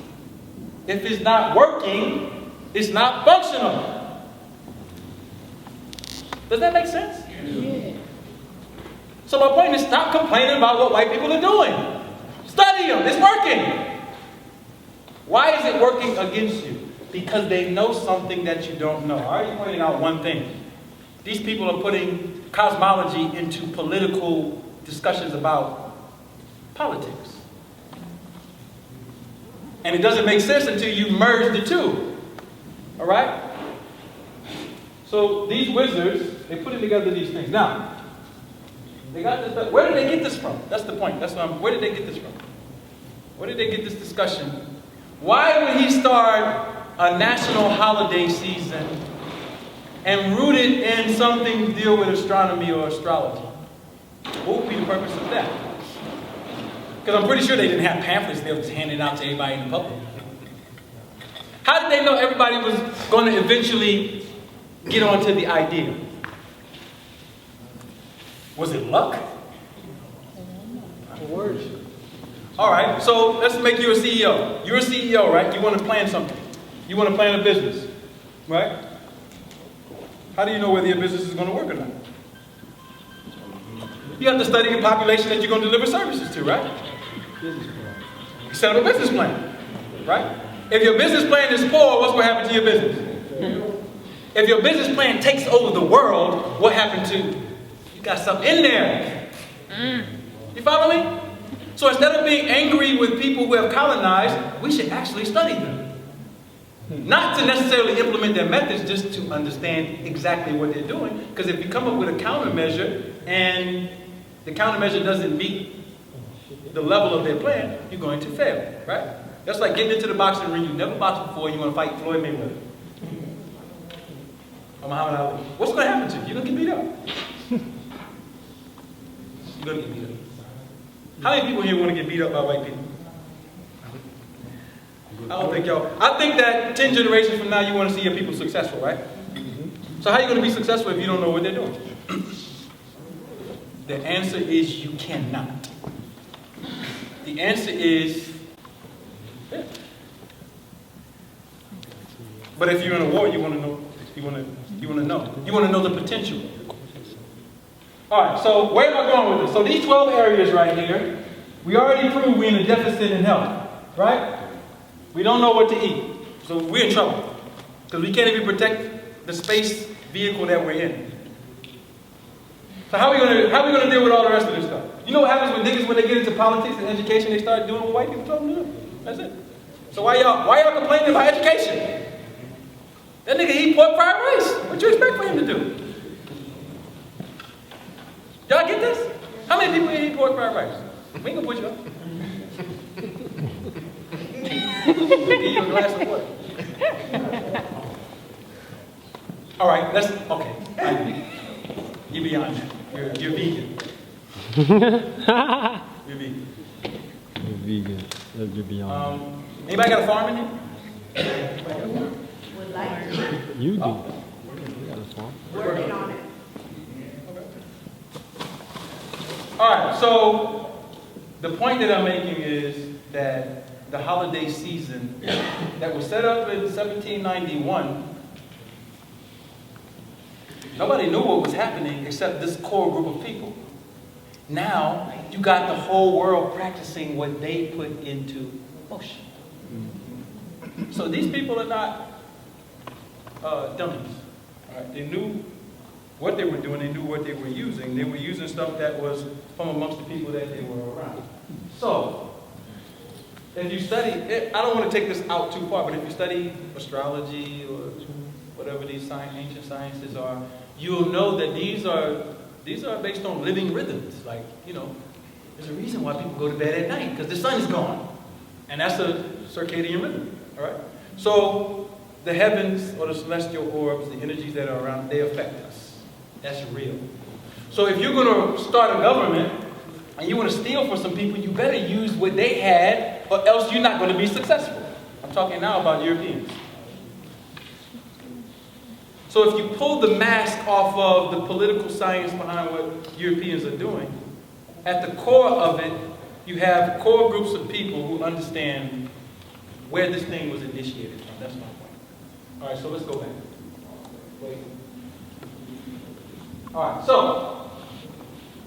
If it's not working, it's not functional. Does that make sense? Yeah. So my point is, stop complaining about what white people are doing. Study them. It's working. Why is it working against you? Because they know something that you don't know. I already pointed out one thing. These people are putting cosmology into political discussions about politics. And it doesn't make sense until you merge the two. All right? So these wizards, they're putting together these things. Now, they got this. Where did they get this from? That's the point. Where did they get this from? Where did they get this discussion? Why would he start a national holiday season and root it in something to deal with astronomy or astrology? What would be the purpose of that? Because I'm pretty sure they didn't have pamphlets they were just handing out to everybody in the public. How did they know everybody was going to eventually get onto the idea? Was it luck? Words. All right, so let's make you a CEO. You're a CEO, right? You want to plan something. You want to plan a business, right? How do you know whether your business is going to work or not? You have to study the population that you're going to deliver services to, right? You set up a business plan, right? If your business plan is poor, what's going to happen to your business? If your business plan takes over the world, what happened to you? You got something in there. You follow me? So instead of being angry with people who have colonized, we should actually study them. Not to necessarily implement their methods, just to understand exactly what they're doing. Because if you come up with a countermeasure and the countermeasure doesn't meet the level of their plan, you're going to fail, right? That's like getting into the boxing ring. You've never boxed before, you want to fight Floyd Mayweather or Muhammad Ali. What's going to happen to you? You're going to get beat up. You're going to get beat up. How many people here want to get beat up by white people? I don't think y'all. I think that 10 generations from now, you want to see your people successful, right? So how are you going to be successful if you don't know what they're doing? The answer is you cannot. The answer is, yeah. But if you're in a war, you want to know. You want to know. You want to know the potential. All right. So where am I going with this? So these 12 areas right here, we already proved we're in a deficit in health, right? We don't know what to eat, so we're in trouble because we can't even protect the space vehicle that we're in. So how are we gonna deal with all the rest of this stuff? You know what happens when niggas, when they get into politics and education, they start doing what white people told them to do. That's it. So why y'all complaining about education? That nigga eat pork fried rice. What you expect for him to do? Y'all get this? How many people eat pork fried rice? We ain't gonna put you up. Give you a glass of water. All right, okay. You're beyond that. You're vegan. You're vegan. You're vegan. You're beyond. Anybody got a farm in here? Would like to. You do. Working on it. All right, so the point that I'm making is that the holiday season that was set up in 1791, nobody knew what was happening except this core group of people. Now, you got the whole world practicing what they put into motion. So these people are not dummies. Right? They knew what they were doing, they knew what they were using. They were using stuff that was from amongst the people that they were around. So, if you study, I don't want to take this out too far, but if you study astrology or whatever these ancient sciences are, you'll know that these are based on living rhythms. Like, you know, there's a reason why people go to bed at night, because the sun is gone. And that's a circadian rhythm, all right? So, the heavens or the celestial orbs, the energies that are around, they affect us. That's real. So if you're going to start a government and you want to steal from some people, you better use what they had, or else you're not going to be successful. I'm talking now about Europeans. So if you pull the mask off of the political science behind what Europeans are doing, at the core of it, you have core groups of people who understand where this thing was initiated from. That's my point. All right, so let's go back. Wait. All right, so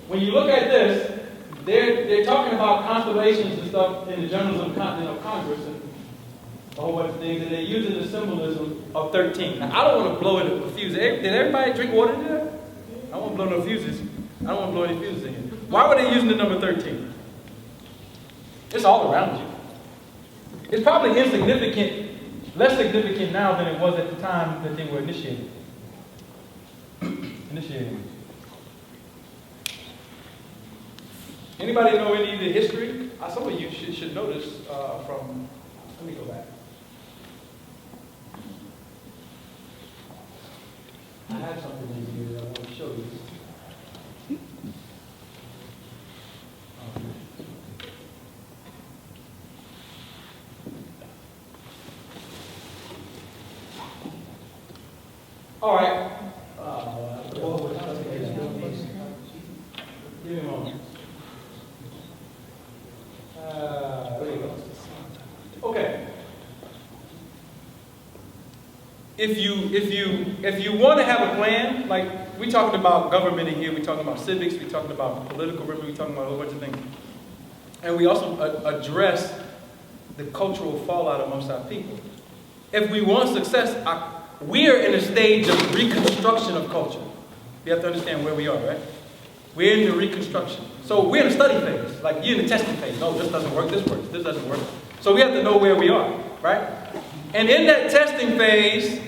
when you look at this, they're talking about constellations and stuff in the journals of Continental Congress and a whole bunch of things, and they're using the symbolism of 13. Now, I don't want to blow it a fuse. Did everybody drink water today? I don't want to blow no fuses. I don't want to blow any fuses in here. Why were they using the number 13? It's all around you. It's probably insignificant, less significant now than it was at the time that they were initiated. Anybody know any of the history? Some of you should know this from, let me go back. I have something in here that I want to show you. All right. Give me a moment. There you go. Okay. If you want to have a plan, like we're talking about government in here, we're talking about civics, we're talking about political rhythm, we're talking about a whole bunch of things, and we also address the cultural fallout amongst our people. If we want success, we're in a stage of reconstruction of culture. You have to understand where we are, right? We're in the reconstruction. So we're in a study phase, like you're in the testing phase. No, this doesn't work, this works, this doesn't work. So we have to know where we are, right? And in that testing phase,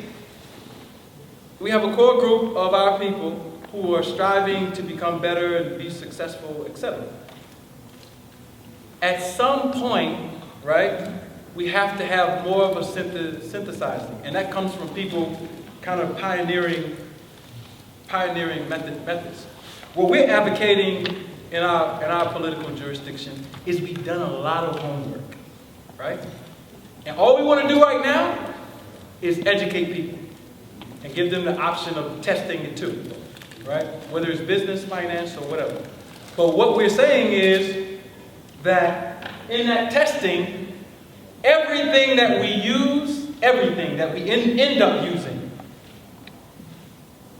we have a core group of our people who are striving to become better and be successful, etc. At some point, right, we have to have more of a synthesizing. And that comes from people kind of pioneering methods. What we're advocating in our political jurisdiction is we've done a lot of homework, right? And all we want to do right now is educate people and give them the option of testing it too, right? Whether it's business, finance, or whatever. But what we're saying is that in that testing, everything that we use, everything that we end up using,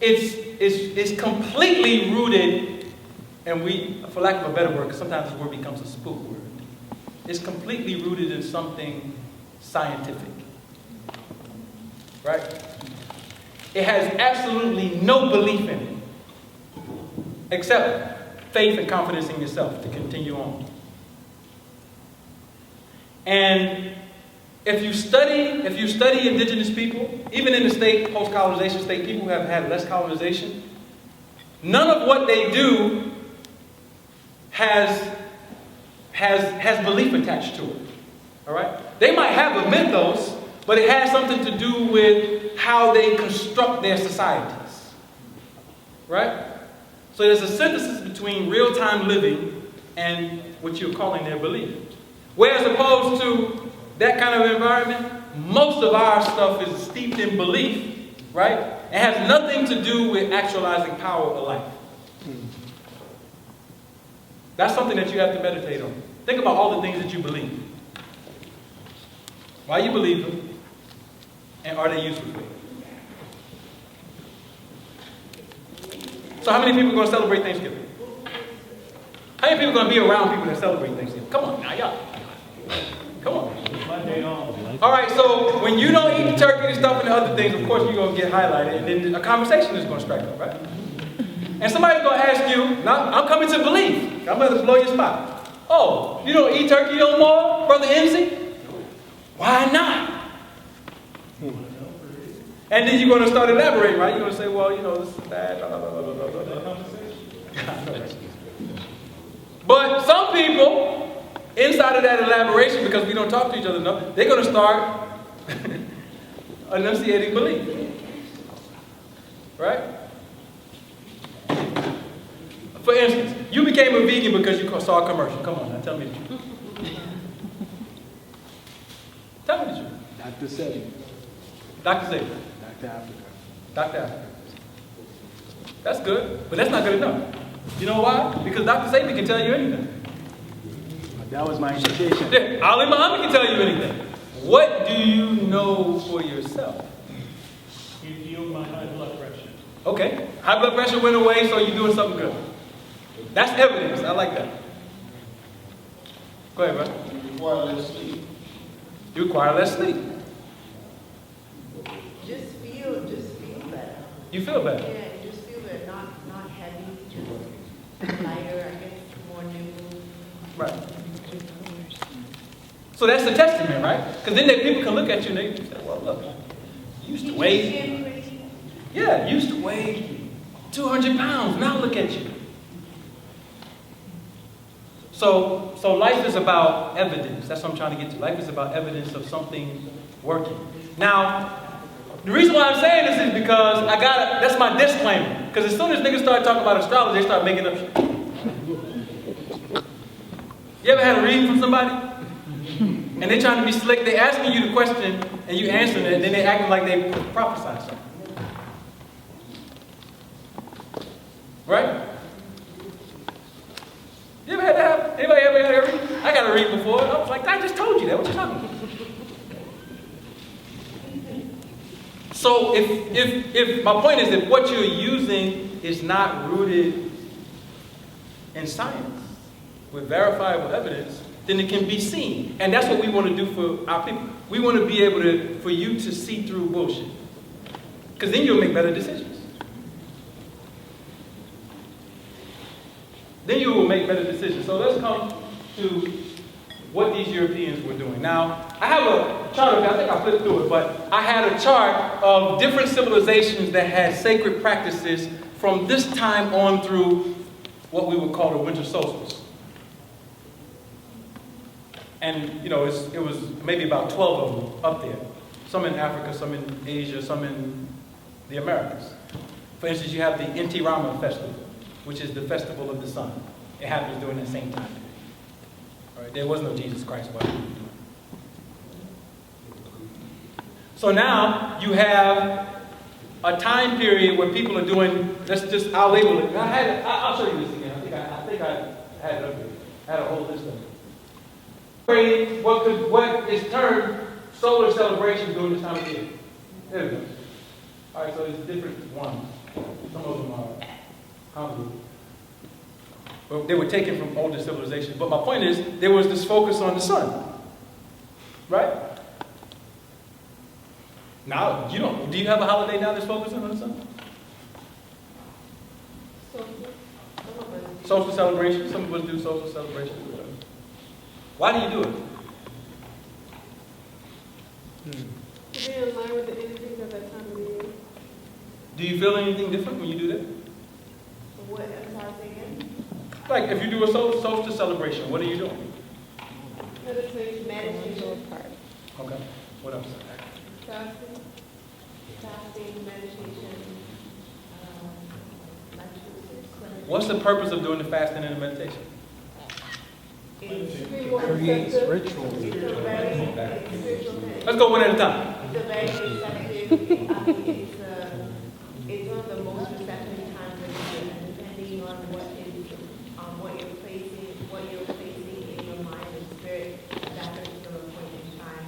it's completely rooted, and we, for lack of a better word, because sometimes this word becomes a spook word, it's completely rooted in something scientific, right? It has absolutely no belief in it, except faith and confidence in yourself to continue on. And if you study indigenous people, even in the state, post-colonization state, people who have had less colonization, none of what they do has belief attached to it. All right? They might have a mythos, but it has something to do with how they construct their societies. Right? So there's a synthesis between real-time living and what you're calling their belief. Whereas opposed to that kind of environment, most of our stuff is steeped in belief, right? It has nothing to do with actualizing power or life. That's something that you have to meditate on. Think about all the things that you believe. Why you believe them, and are they useful for you? So how many people are going to celebrate Thanksgiving? How many people are going to be around people that celebrate Thanksgiving? Come on now, y'all. Come on. All right, so when you don't eat the turkey and stuff and the other things, of course you're going to get highlighted, and then a conversation is going to strike up, right? And somebody's going to ask you, now, I'm coming to believe. I'm going to blow your spot. Oh, you don't eat turkey no more, Brother MC? Why not? And then you're going to start elaborating, right? You're going to say, well, you know, this is bad, blah, blah, blah, blah, blah, blah. But some people, inside of that elaboration, because we don't talk to each other enough, they're going to start enunciating belief. Right? For instance, you became a vegan because you saw a commercial. Come on now, tell me the truth. Tell me the truth. Dr. Sebi. Dr. Sebi. Dr. Africa. Dr. Africa. That's good, but that's not good enough. You know why? Because Dr. Sebi can tell you anything. That was my education. Yeah, Ali Muhammad can tell you anything. What do you know for yourself? You healed my high blood pressure. Okay, high blood pressure went away, so you're doing something good. That's evidence. I like that. Go ahead, bro. You require less sleep. You require less sleep. Just feel better. You feel better. Yeah, just feel better. Not heavy, just lighter, I guess, more nimble. Right. So that's the testament, right? Because then people can look at you and they say, well, look, you used to weigh, yeah, you used to weigh 200 pounds. Now look at you. So life is about evidence. That's what I'm trying to get to. Life is about evidence of something working. Now, the reason why I'm saying this is because that's my disclaimer. Because as soon as niggas start talking about astrology, they start making up shit. You ever had a reading from somebody? And they trying to be slick. They asking you the question and you answering it, and then they acting like they prophesied something. Right? You ever had that happen? Anybody ever had a reading? I got a reading before. I was like, I just told you that. What you talking about? So if my point is that what you're using is not rooted in science with verifiable evidence, then it can be seen. And that's what we want to do for our people. We want to be able for you to see through bullshit. Because then you'll make better decisions. Then you will make better decisions. So let's come to what these Europeans were doing. Now, I have a chart, I think I flipped through it, but I had a chart of different civilizations that had sacred practices from this time on through what we would call the winter solstice. And, you know, it was maybe about 12 of them up there. Some in Africa, some in Asia, some in the Americas. For instance, you have the Inti Rama festival, which is the festival of the sun. It happens during the same time. All right, there was no Jesus Christ. So now you have a time period where people are doing, I'll label it. I'll show you this again. I think I had it up here. I had a whole list of it. What is termed solar celebration during this time of year. There we go. All right, so there's different ones. Some of them are convoluted. But they were taken from older civilizations. But my point is, there was this focus on the sun. Right? Now, do you have a holiday now that's focusing on the sun? Social celebration. Some of us do social celebration. Why do you do it? To be in line with the energies of that time of year. Do you feel anything different when you do that? What? I'm sorry, say again? Like, if you do a solstice celebration, what are you doing? Meditation. Okay. What else? Fasting, meditation. What's the purpose of doing the fasting and the meditation? Creates rituals. Let's go one at a time. It's a very receptive, It's one of the most receptive times of the year, and depending on what you're placing in your mind and spirit at that particular point in time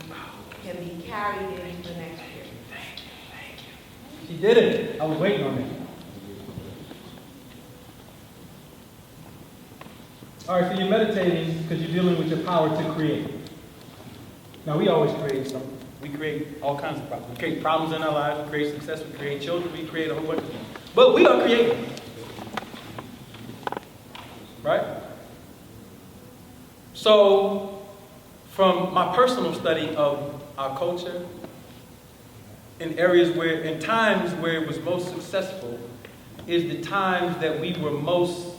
can be carried into the next year. She did it. I was waiting on it. All right, so you're meditating because you're dealing with your power to create. Now, we always create something. We create all kinds of problems. We create problems in our lives. We create success. We create children. We create a whole bunch of things. But we are creating. Right? So, from my personal study of our culture, in times where it was most successful, is the times that we were most,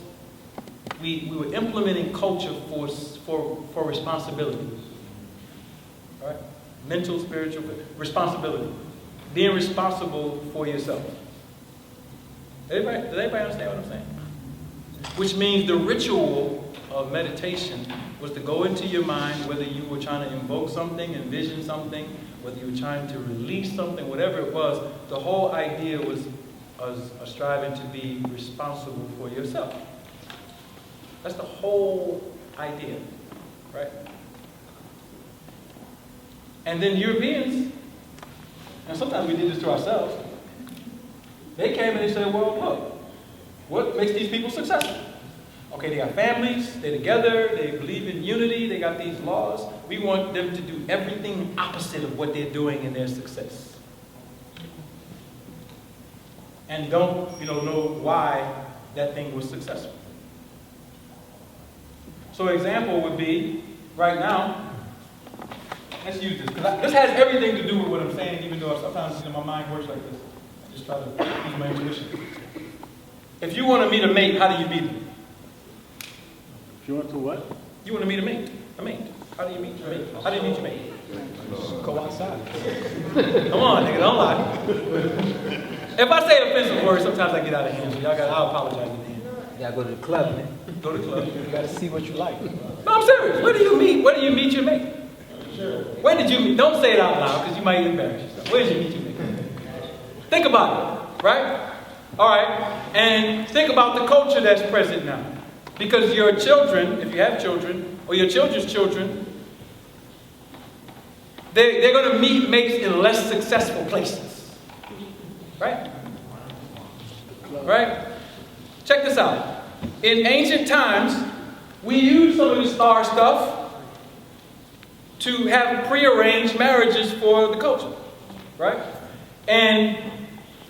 we were implementing culture for responsibility. Right? Mental, spiritual responsibility. Being responsible for yourself. Does everybody understand what I'm saying? Which means the ritual of meditation was to go into your mind, whether you were trying to invoke something, envision something, whether you were trying to release something, whatever it was, the whole idea was striving to be responsible for yourself. That's the whole idea, right? And then Europeans, and sometimes we did this to ourselves, they came and they said, well, look, what makes these people successful? Okay, they got families, they're together, they believe in unity, they got these laws. We want them to do everything opposite of what they're doing in their success. And don't, know why that thing was successful. So an example would be, right now, let's use this, because this has everything to do with what I'm saying, even though sometimes my mind works like this. I just try to use my intuition. If you want to meet a mate, how do you meet them? If you want to what? You want to meet a mate. How do you meet your mate? How do you meet your mate? Go outside. Come on, nigga, don't lie. If I say offensive words, sometimes I get out of hand, so I'll apologize in the end. You gotta go to the club, man. Go to the club. You gotta see what you like. No, I'm serious. Where do you meet your mate? Sure. Where did you meet? Don't say it out loud, because you might embarrass yourself. Where did you meet your mate? Think about it, right? All right, and think about the culture that's present now. Because your children, if you have children, or your children's children, they're going to meet mates in less successful places. Right? Right? Check this out. In ancient times, we used some of the star stuff to have prearranged marriages for the culture. Right? And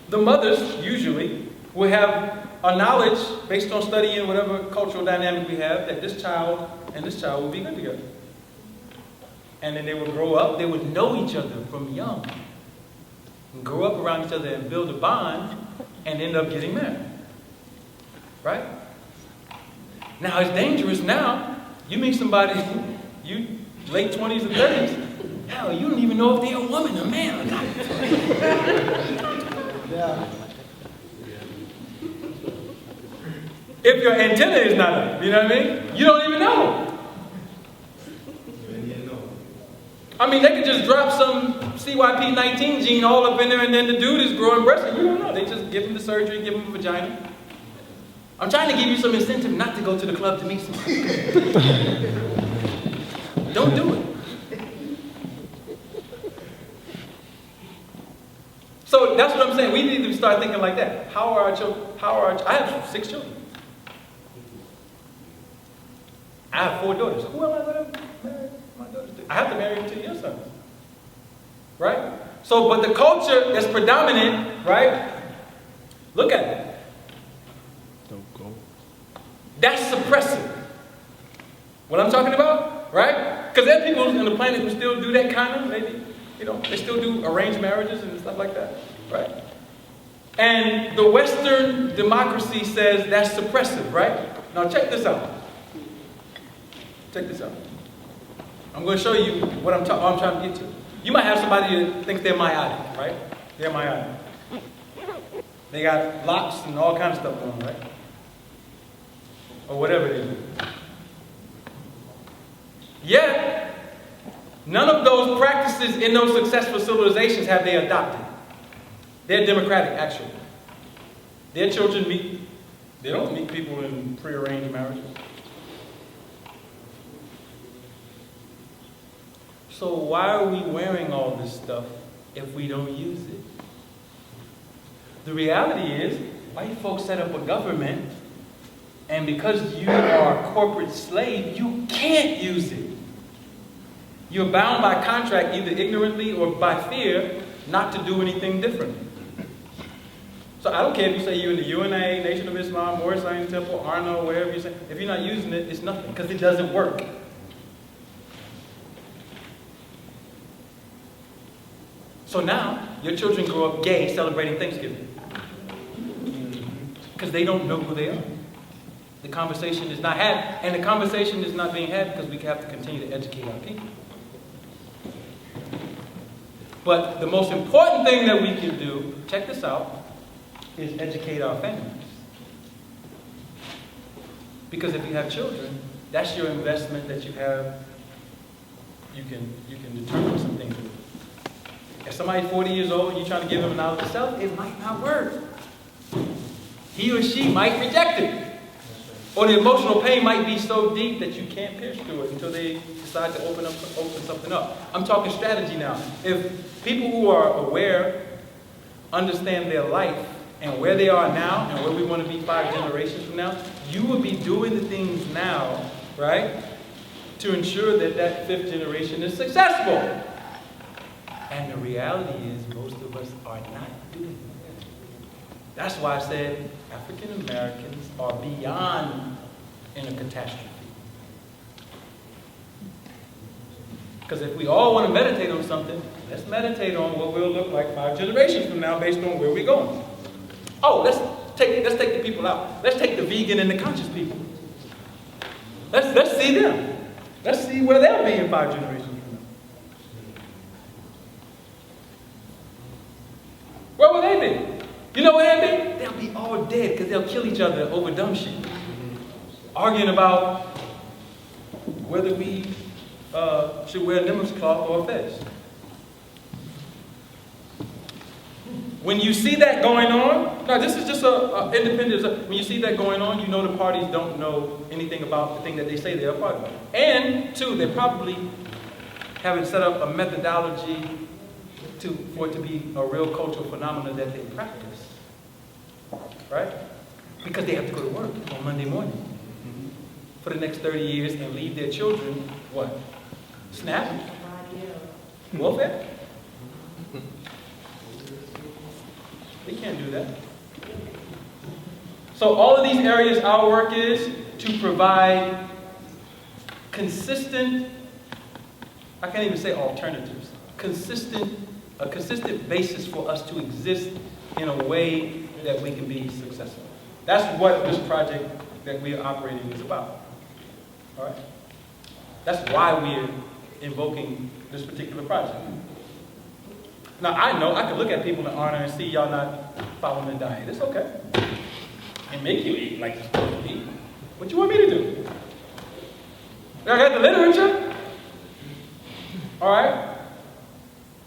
the mothers, usually, will have a knowledge, based on studying whatever cultural dynamic we have, that this child and this child will be good together. And then they will grow up, they would know each other from young. And grow up around each other and build a bond, and end up getting married. Right? Now, it's dangerous now. You meet somebody, you late 20s and 30s, hell, you don't even know if they're a woman, a man, or not. Yeah. If your antenna is not up, you know what I mean? You don't even know. I mean, they could just drop some CYP19 gene all up in there, and then the dude is growing breasts, and you don't know. They just give him the surgery, give him a vagina. I'm trying to give you some incentive not to go to the club to meet somebody. Don't do it. So that's what I'm saying. We need to start thinking like that. How are our children? I have 6 children. I have 4 daughters. Who am I going to marry my daughters to? I have to marry them to your sons. Right? So, but the culture that's predominant, right? Look at it. Don't go. That's suppressive. What I'm talking about, right? Because there are people on the planet who still do that kind of, maybe, they still do arranged marriages and stuff like that, right? And the Western democracy says that's suppressive, right? Now check this out. Check this out. I'm going to show you what I'm trying to get to. You might have somebody that thinks they're myotic, right? They're myotic. They got locks and all kinds of stuff going on, right? Or whatever they do. Yet, none of those practices in those successful civilizations have they adopted. They're democratic, actually. Their children they don't meet people in prearranged marriages. So why are we wearing all this stuff if we don't use it? The reality is, white folks set up a government, and because you are a corporate slave, you can't use it. You're bound by contract, either ignorantly or by fear, not to do anything differently. So I don't care if you say you're in the UNA, Nation of Islam, Moorish Zion Temple, Arno, wherever you say, if you're not using it, it's nothing, because it doesn't work. So now, your children grow up gay, celebrating Thanksgiving. Because they don't know who they are. The conversation is not had, and the conversation is not being had because we have to continue to educate our people. But the most important thing that we can do, check this out, is educate our families. Because if you have children, that's your investment that you have. You can determine some things. If somebody's 40 years old and you're trying to give them a knowledge of self, it might not work. He or she might reject it. Or the emotional pain might be so deep that you can't pierce through it until they decide to open something up. I'm talking strategy now. If people who are aware understand their life and where they are now and where we want to be 5 generations from now, you will be doing the things now, right, to ensure that that 5th generation is successful. And the reality is most of us are not doing it. That's why I said African Americans are beyond in a catastrophe. Because if we all want to meditate on something, let's meditate on what we'll look like 5 generations from now based on where we're going. Oh, let's take the people out. Let's take the vegan and the conscious people. Let's see them. Let's see where they'll be in 5 generations from now. Where will they be? You know where they'll be? They'll be all dead because they'll kill each other over dumb shit. Arguing about whether we should wear a nimbus cloth or a fez. When you see that going on, now this is just an independent, when you see that going on, you know the parties don't know anything about the thing that they say they're a part of. And 2, they probably haven't set up a methodology for it to be a real cultural phenomenon that they practice. Right? Because they have to go to work on Monday morning for the next 30 years and leave their children, what? SNAP? Welfare? They can't do that. So all of these areas, our work is to provide consistent, I can't even say alternatives, a consistent basis for us to exist in a way that we can be successful. That's what this project that we are operating is about. All right? That's why we're invoking this particular project. Now, I know I can look at people in honor and see y'all not following the diet. It's okay. And make you eat like you're supposed to eat. What you want me to do? I got the literature. All right?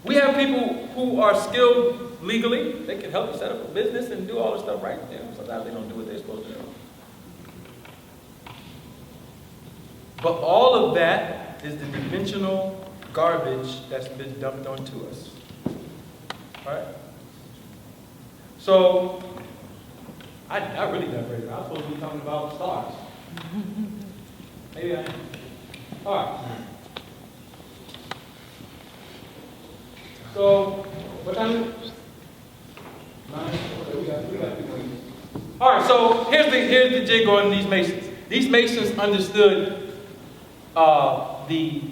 We have people who are skilled legally. They can help you set up a business and do all this stuff right. You know, sometimes they don't do what they're supposed to do. But all of that is the dimensional garbage that's been dumped onto us. All right? So, I really diverted. I was supposed to be talking about stars. Maybe I am. All right. So, what time is it? 9? Okay, we got 2 minutes. All right, so here's the jig on these Masons. These Masons understood the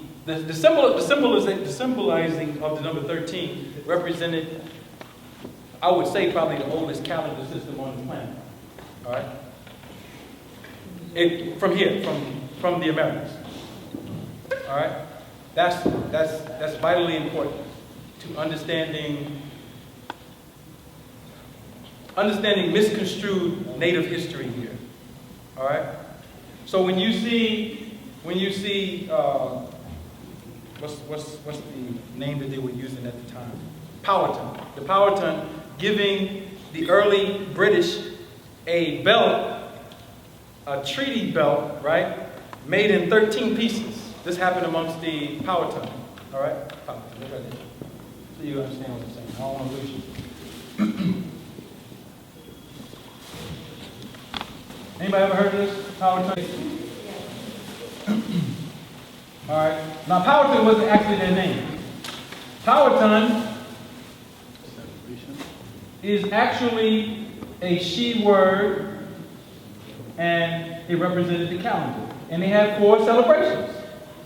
symbolizing of the number 13 represented, I would say, probably the oldest calendar system on the planet. All right? From the Americas. All right? That's vitally important to understanding misconstrued Native history here. All right? So when you see what's the name that they were using at the time? Powhatan. The Powhatan giving the early British a belt, a treaty belt, right, made in 13 pieces. This happened amongst the Powhatan, all right? Powhatan, look right there. So you understand what I'm saying. I don't want to lose you. Anybody ever heard of this? Powhatan? All right. Now, Powhatan wasn't actually their name. Powhatan is actually a she word, and it represented the calendar. And they had 4 celebrations.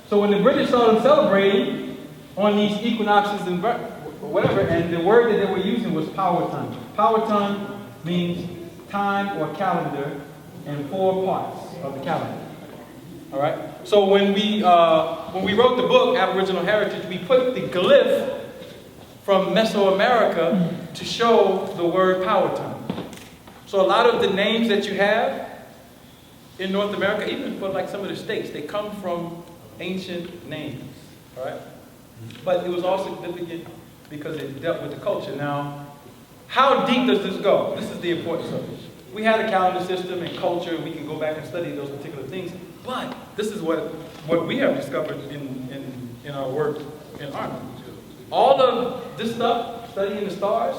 So when the British saw them celebrating on these equinoxes and whatever, and the word that they were using was Powhatan. Powhatan means time or calendar, and 4 parts of the calendar. All right. So when we wrote the book Aboriginal Heritage, we put the glyph from Mesoamerica to show the word Powhatan. So a lot of the names that you have in North America, even for like some of the states, they come from ancient names. All right. But it was all significant because it dealt with the culture. Now, how deep does this go? This is the importance of it. We had a calendar system and culture, and we can go back and study those particular things. But this is what we have discovered in our work in art. All of this stuff, studying the stars,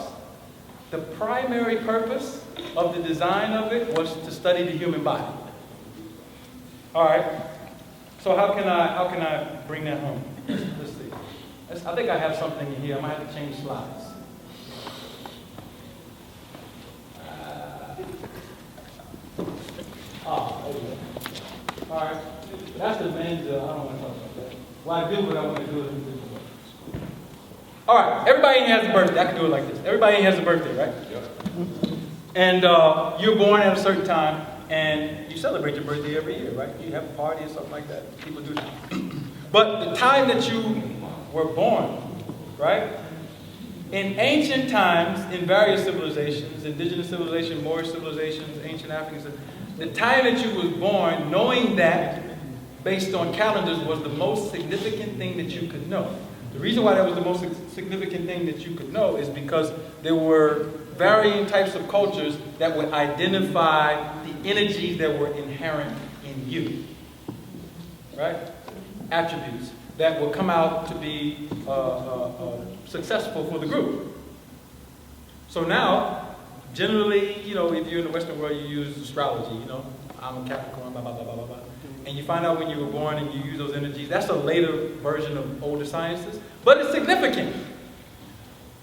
the primary purpose of the design of it was to study the human body. All right. So how can I bring that home? Let's see. I think I have something in here. I might have to change slides. Okay. All right. That's the men's. I don't want to talk about that. Well, I do, but I want to do it in this way. All right. Everybody has a birthday. I can do it like this. Everybody has a birthday, right? Yep. And you're born at a certain time, and you celebrate your birthday every year, right? You have a party or something like that. People do that. But the time that you were born, right? In ancient times, in various civilizations, indigenous civilization, Moorish civilizations, ancient Africans, the time that you was born, knowing that based on calendars was the most significant thing that you could know. The reason why that was the most significant thing that you could know is because there were varying types of cultures that would identify the energies that were inherent in you, right? Attributes that will come out to be successful for the group. So now, generally, if you're in the Western world, you use astrology, I'm a Capricorn, blah, blah, blah, blah, blah, blah. And you find out when you were born and you use those energies. That's a later version of older sciences, but it's significant.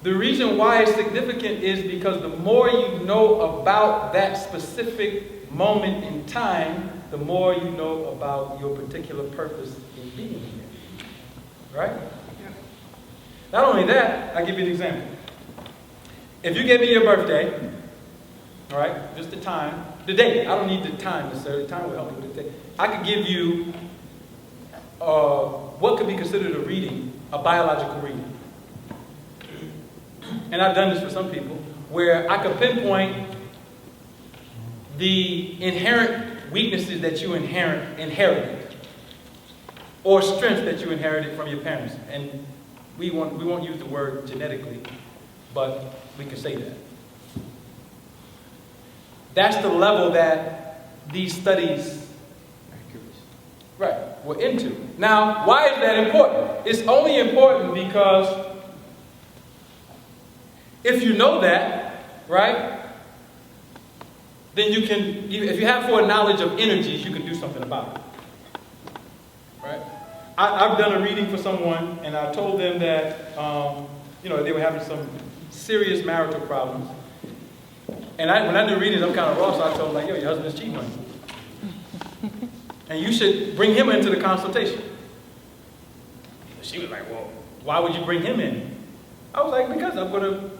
The reason why it's significant is because the more you know about that specific moment in time, the more you know about your particular purpose in being here. Right? Yeah. Not only that, I'll give you an example. If you gave me your birthday, all right, just the time, the date. I don't need the time necessarily. Time will help me with the date. I could give you what could be considered a reading, a biological reading. And I've done this for some people, where I could pinpoint the inherent weaknesses that you inherited, or strengths that you inherited from your parents. And we won't use the word genetically, but we can say that. That's the level that these studies we're into. Now, why is that important? It's only important because if you know that, right, then you can, if you have foreknowledge of energies, you can do something about it. Right? I've done a reading for someone, and I told them that, they were having some serious marital problems. And when I do readings, I'm kind of raw, so I told them, like, yo, your husband's cheating on you. And you should bring him into the consultation. She was like, well, why would you bring him in? I was like, because I'm going to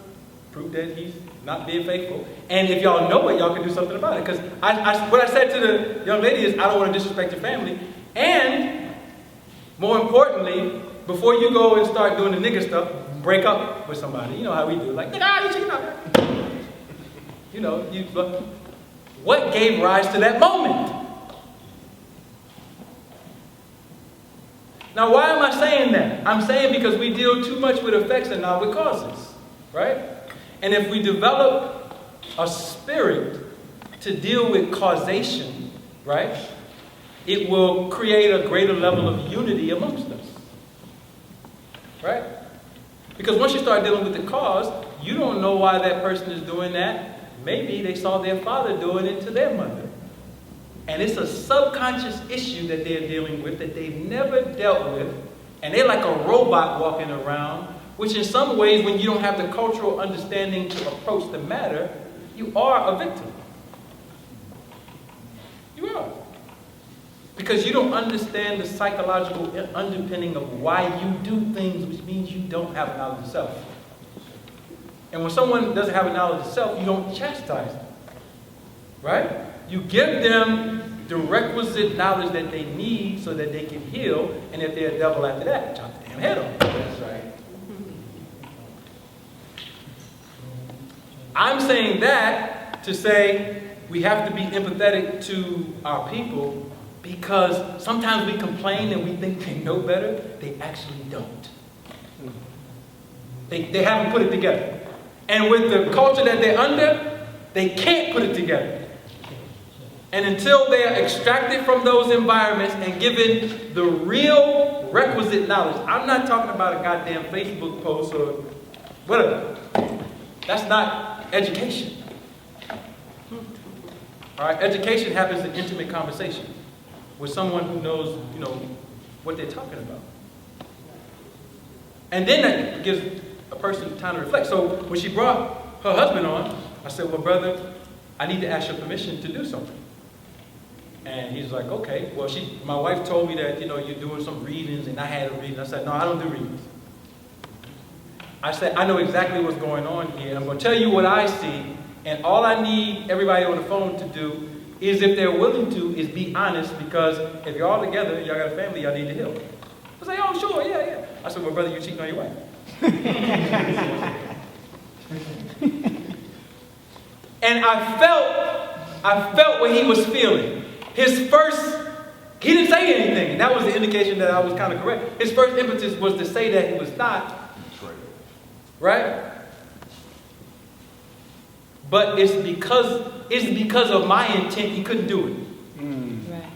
prove that he's not being faithful. And if y'all know it, y'all can do something about it. Because what I said to the young lady is, I don't want to disrespect your family. And more importantly, before you go and start doing the nigga stuff, break up with somebody. You know how we do. Like, nigga, you cheating on me. But what gave rise to that moment? Now, why am I saying that? I'm saying because we deal too much with effects and not with causes, right? And if we develop a spirit to deal with causation, right, it will create a greater level of unity amongst us. Right? Because once you start dealing with the cause, you don't know why that person is doing that. Maybe they saw their father doing it to their mother. And it's a subconscious issue that they're dealing with that they've never dealt with. And they're like a robot walking around, which in some ways, when you don't have the cultural understanding to approach the matter, you are a victim. You are. Because you don't understand the psychological underpinning of why you do things, which means you don't have a knowledge of self. And when someone doesn't have a knowledge of self, you don't chastise them. Right? You give them the requisite knowledge that they need so that they can heal, and if they're a devil after that, chop the damn head off. That's right. I'm saying that to say we have to be empathetic to our people, because sometimes we complain and we think they know better. They actually don't. They haven't put it together. And with the culture that they're under, they can't put it together. And until they are extracted from those environments and given the real requisite knowledge, I'm not talking about a goddamn Facebook post or whatever. That's not education. All right, education happens in intimate conversation with someone who knows, what they're talking about. And then that gives a person time to reflect. So when she brought her husband on, I said, well, brother, I need to ask your permission to do something. And he's like, okay. Well, my wife told me that, you're doing some readings, and I had a reading. I said, no, I don't do readings. I said, I know exactly what's going on here. I'm going to tell you what I see, and all I need everybody on the phone to do is, if they're willing to, is be honest, because if you're all together, y'all got a family, y'all need to heal. I said, oh, sure, yeah. I said, well, brother, you're cheating on your wife. And I felt what he was feeling. He didn't say anything, and that was the indication that I was kind of correct. His first impetus was to say that he was not. Right? But it's because of my intent he couldn't do it. Right.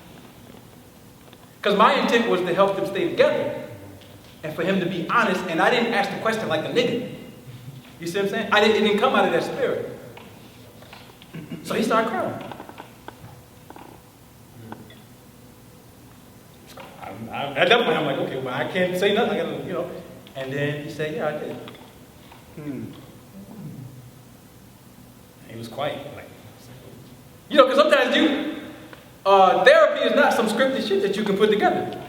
Because my intent was to help them stay together. And for him to be honest, and I didn't ask the question like a nigga. You see what I'm saying? It didn't come out of that spirit. So he started crying. At that point, I'm like, okay, well, I can't say nothing. I gotta, And then he said, yeah, I did. And he was quiet. Because sometimes therapy is not some scripted shit that you can put together.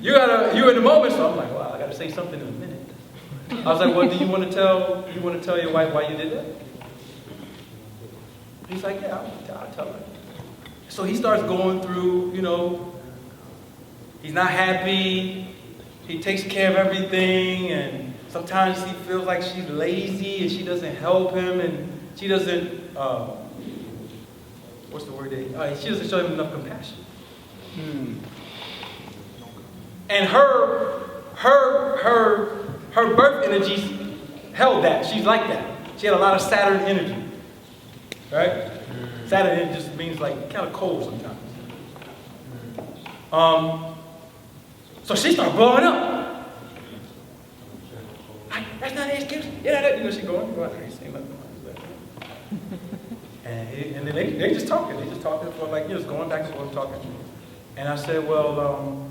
You're in the moment, so I'm like, wow, I gotta say something in a minute. I was like, well, do you want to tell your wife why you did that? He's like, yeah, I'll tell her. So he starts going through, he's not happy, he takes care of everything, and sometimes he feels like she's lazy and she doesn't help him, and she doesn't, what's the word? She doesn't show him enough compassion. And her birth energy held that. She's like that. She had a lot of Saturn energy. Right? Saturn energy just means like kind of cold sometimes. So she started blowing up. That's not an excuse. Yeah, she's going, I ain't saying nothing. And then they just talking. They just talking for like, just going back and forth talking. And I said, well,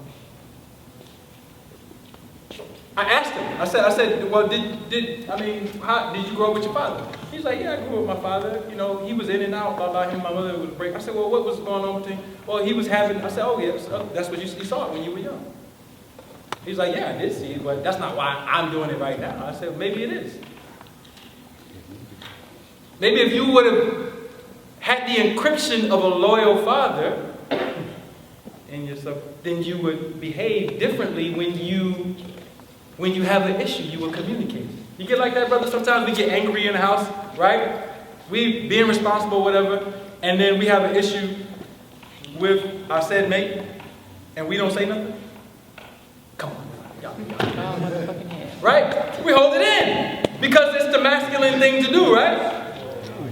I asked him. I said, well, how did you grow up with your father? He's like, yeah, I grew up with my father. He was in and out. About him, my mother would break. I said, well, what was going on with him? Well, he was having. I said, oh yeah, that's what you saw it when you were young. He's like, yeah, I did see it, but that's not why I'm doing it right now. I said, maybe it is. Maybe if you would have had the encryption of a loyal father in yourself, then you would behave differently when you have an issue. You will communicate. You get like that, brother? Sometimes we get angry in the house, right? We being responsible, whatever, and then we have an issue with our said mate, and we don't say nothing. Come on, y'all. Right? We hold it in because it's the masculine thing to do, right?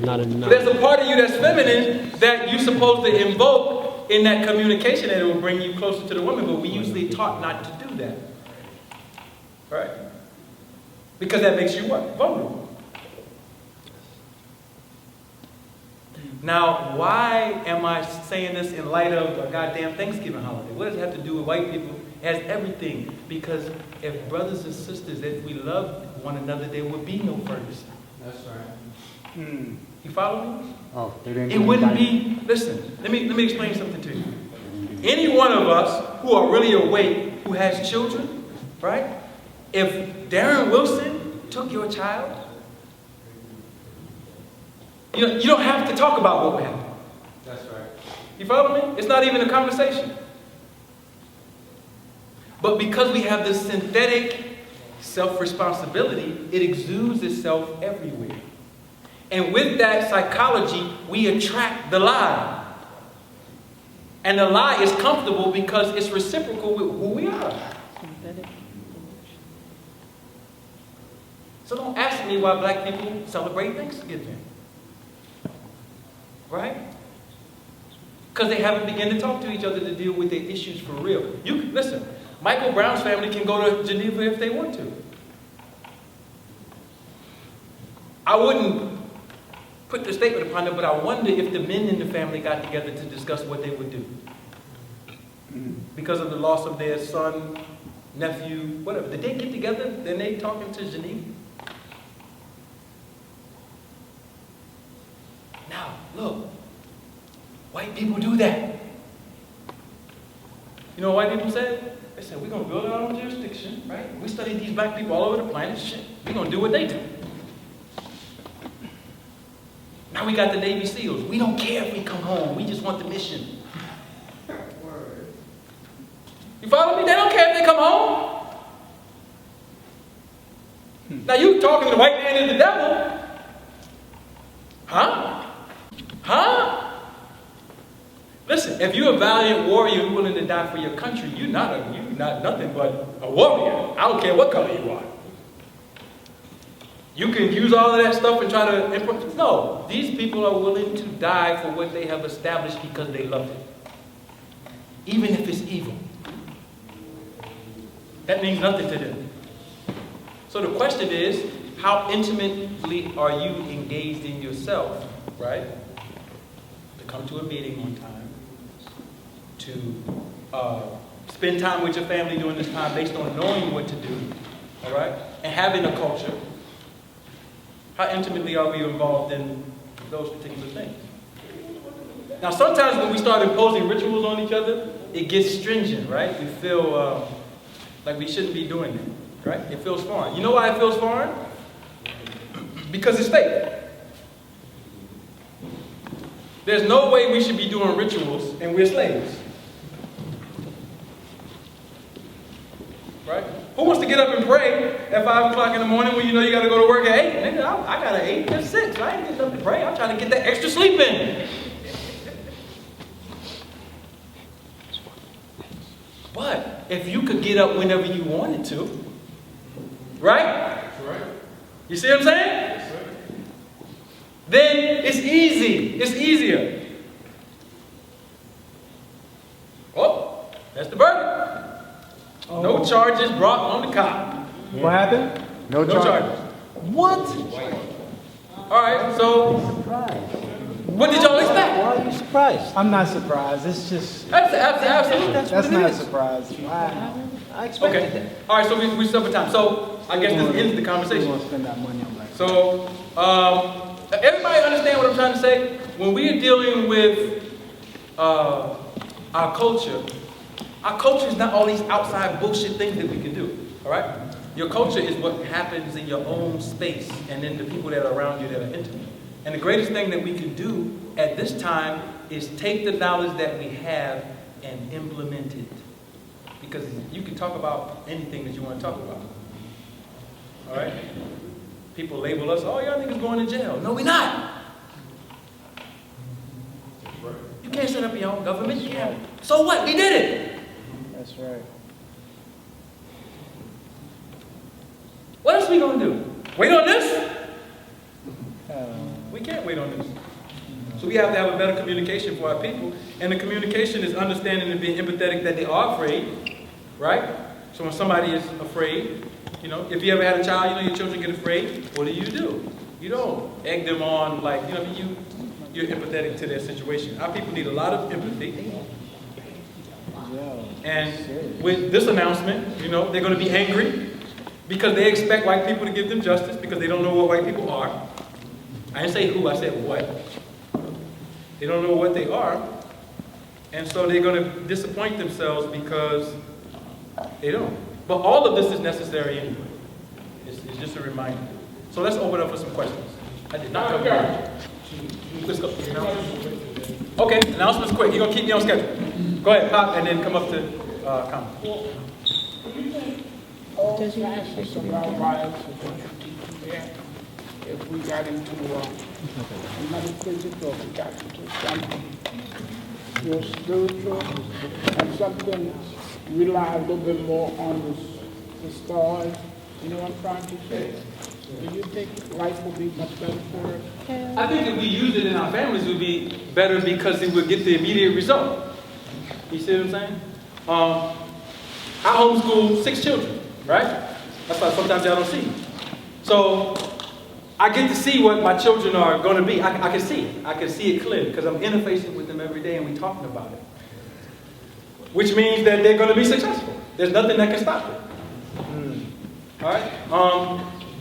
But there's a part of you that's feminine that you're supposed to invoke in that communication, and it will bring you closer to the woman. But we usually taught not to do that. Right? Because that makes you what? Vulnerable. Now, why am I saying this in light of a goddamn Thanksgiving holiday? What does it have to do with white people? It has everything. Because if brothers and sisters, if we loved one another, there would be no Ferguson. That's right. You follow me? Oh, they didn't. It wouldn't be, listen, let me explain something to you. Any one of us who are really awake, who has children, right? If Darren Wilson took your child, you don't have to talk about what would happen. That's right. You follow me? It's not even a conversation. But because we have this synthetic self-responsibility, it exudes itself everywhere. And with that psychology, we attract the lie. And the lie is comfortable because it's reciprocal with who we are. So don't ask me why black people celebrate Thanksgiving. Right? Because they haven't begun to talk to each other to deal with their issues for real. Listen, Michael Brown's family can go to Geneva if they want to. I wouldn't put the statement upon them, but I wonder if the men in the family got together to discuss what they would do. Because of the loss of their son, nephew, whatever. Did they get together? Then they talking to Geneva? Now, look. White people do that. You know what white people said? They said, we're going to build our own jurisdiction, right? We study these black people all over the planet. Shit, we're going to do what they do. Now we got the Navy SEALs. We don't care if we come home. We just want the mission. You follow me? They don't care if they come home. Now you talking to the white man is the devil. Huh? Huh? Listen, if you're a valiant warrior, you're willing to die for your country, you're not nothing but a warrior. I don't care what color you are. You can use all of that stuff and try to implement. No, these people are willing to die for what they have established because they love it. Even if it's evil. That means nothing to them. So the question is, how intimately are you engaged in yourself, right? To come to a meeting on time. To spend time with your family during this time based on knowing what to do, all right? And having a culture. How intimately are we involved in those particular things? Now, sometimes when we start imposing rituals on each other, it gets stringent, right? We feel like we shouldn't be doing that, right? It feels foreign. You know why it feels foreign? Because it's fake. There's no way we should be doing rituals and we're slaves. Right? Who wants to get up and pray at 5 o'clock in the morning when you know you got to go to work at 8? Nigga, I got an 8 to 6. I ain't getting up to pray. I'm trying to get that extra sleep in. But if you could get up whenever you wanted to, right? Right. You see what I'm saying? Yes, sir. Then it's easy. It's easier. Oh, that's the verdict. No charges brought on the cop. What happened? No charges. What? All right, so what did y'all expect? Why are you surprised? I'm not surprised. It's just. Absolutely. That's not a surprise. I expected Okay. that. All right, so we still have time. So I guess this ends the We conversation. want to spend that money on black. So everybody understand what I'm trying to say? When we are dealing with our culture is not all these outside bullshit things that we can do. All right? Your culture is what happens in your own space and then the people that are around you that are intimate. And the greatest thing that we can do at this time is take the knowledge that we have and implement it. Because you can talk about anything that you want to talk about. All right? People label us, oh, y'all niggas going to jail. No, we're not. You can't set up your own government. Yeah. So what? We did it. That's right. What else we gonna do? Wait on this? We can't wait on this. So we have to have a better communication for our people. And the communication is understanding and being empathetic that they are afraid, right? So when somebody is afraid, you know, if you ever had a child, you know, your children get afraid, what do? You don't egg them on like, you know, you're empathetic to their situation. Our people need a lot of empathy. And with this announcement, you know, they're going to be angry because they expect white people to give them justice because they don't know what white people are. I didn't say who, I said what. They don't know what they are. And so they're going to disappoint themselves because they don't. But all of this is necessary anyway. It's just a reminder. So let's open up for some questions. I did not come here. Let's go. Okay, announcements quick. You're going to keep me on schedule. Go ahead, Pop, and then come up to comment. Well, do you think all facets of our lives are going to be there if we got into metaphysics or we got into something more spiritual and something rely a little bit more on the stars? You know what I'm trying to say? Do you think life will be much better for us? I think if we use it in our families, it would be better because it would get the immediate result. You see what I'm saying? I homeschool 6 children, right? That's why sometimes y'all don't see. So I get to see what my children are going to be. I can see it. I can see it clearly because I'm interfacing with them every day and we're talking about it. Which means that they're going to be successful. There's nothing that can stop it. All right?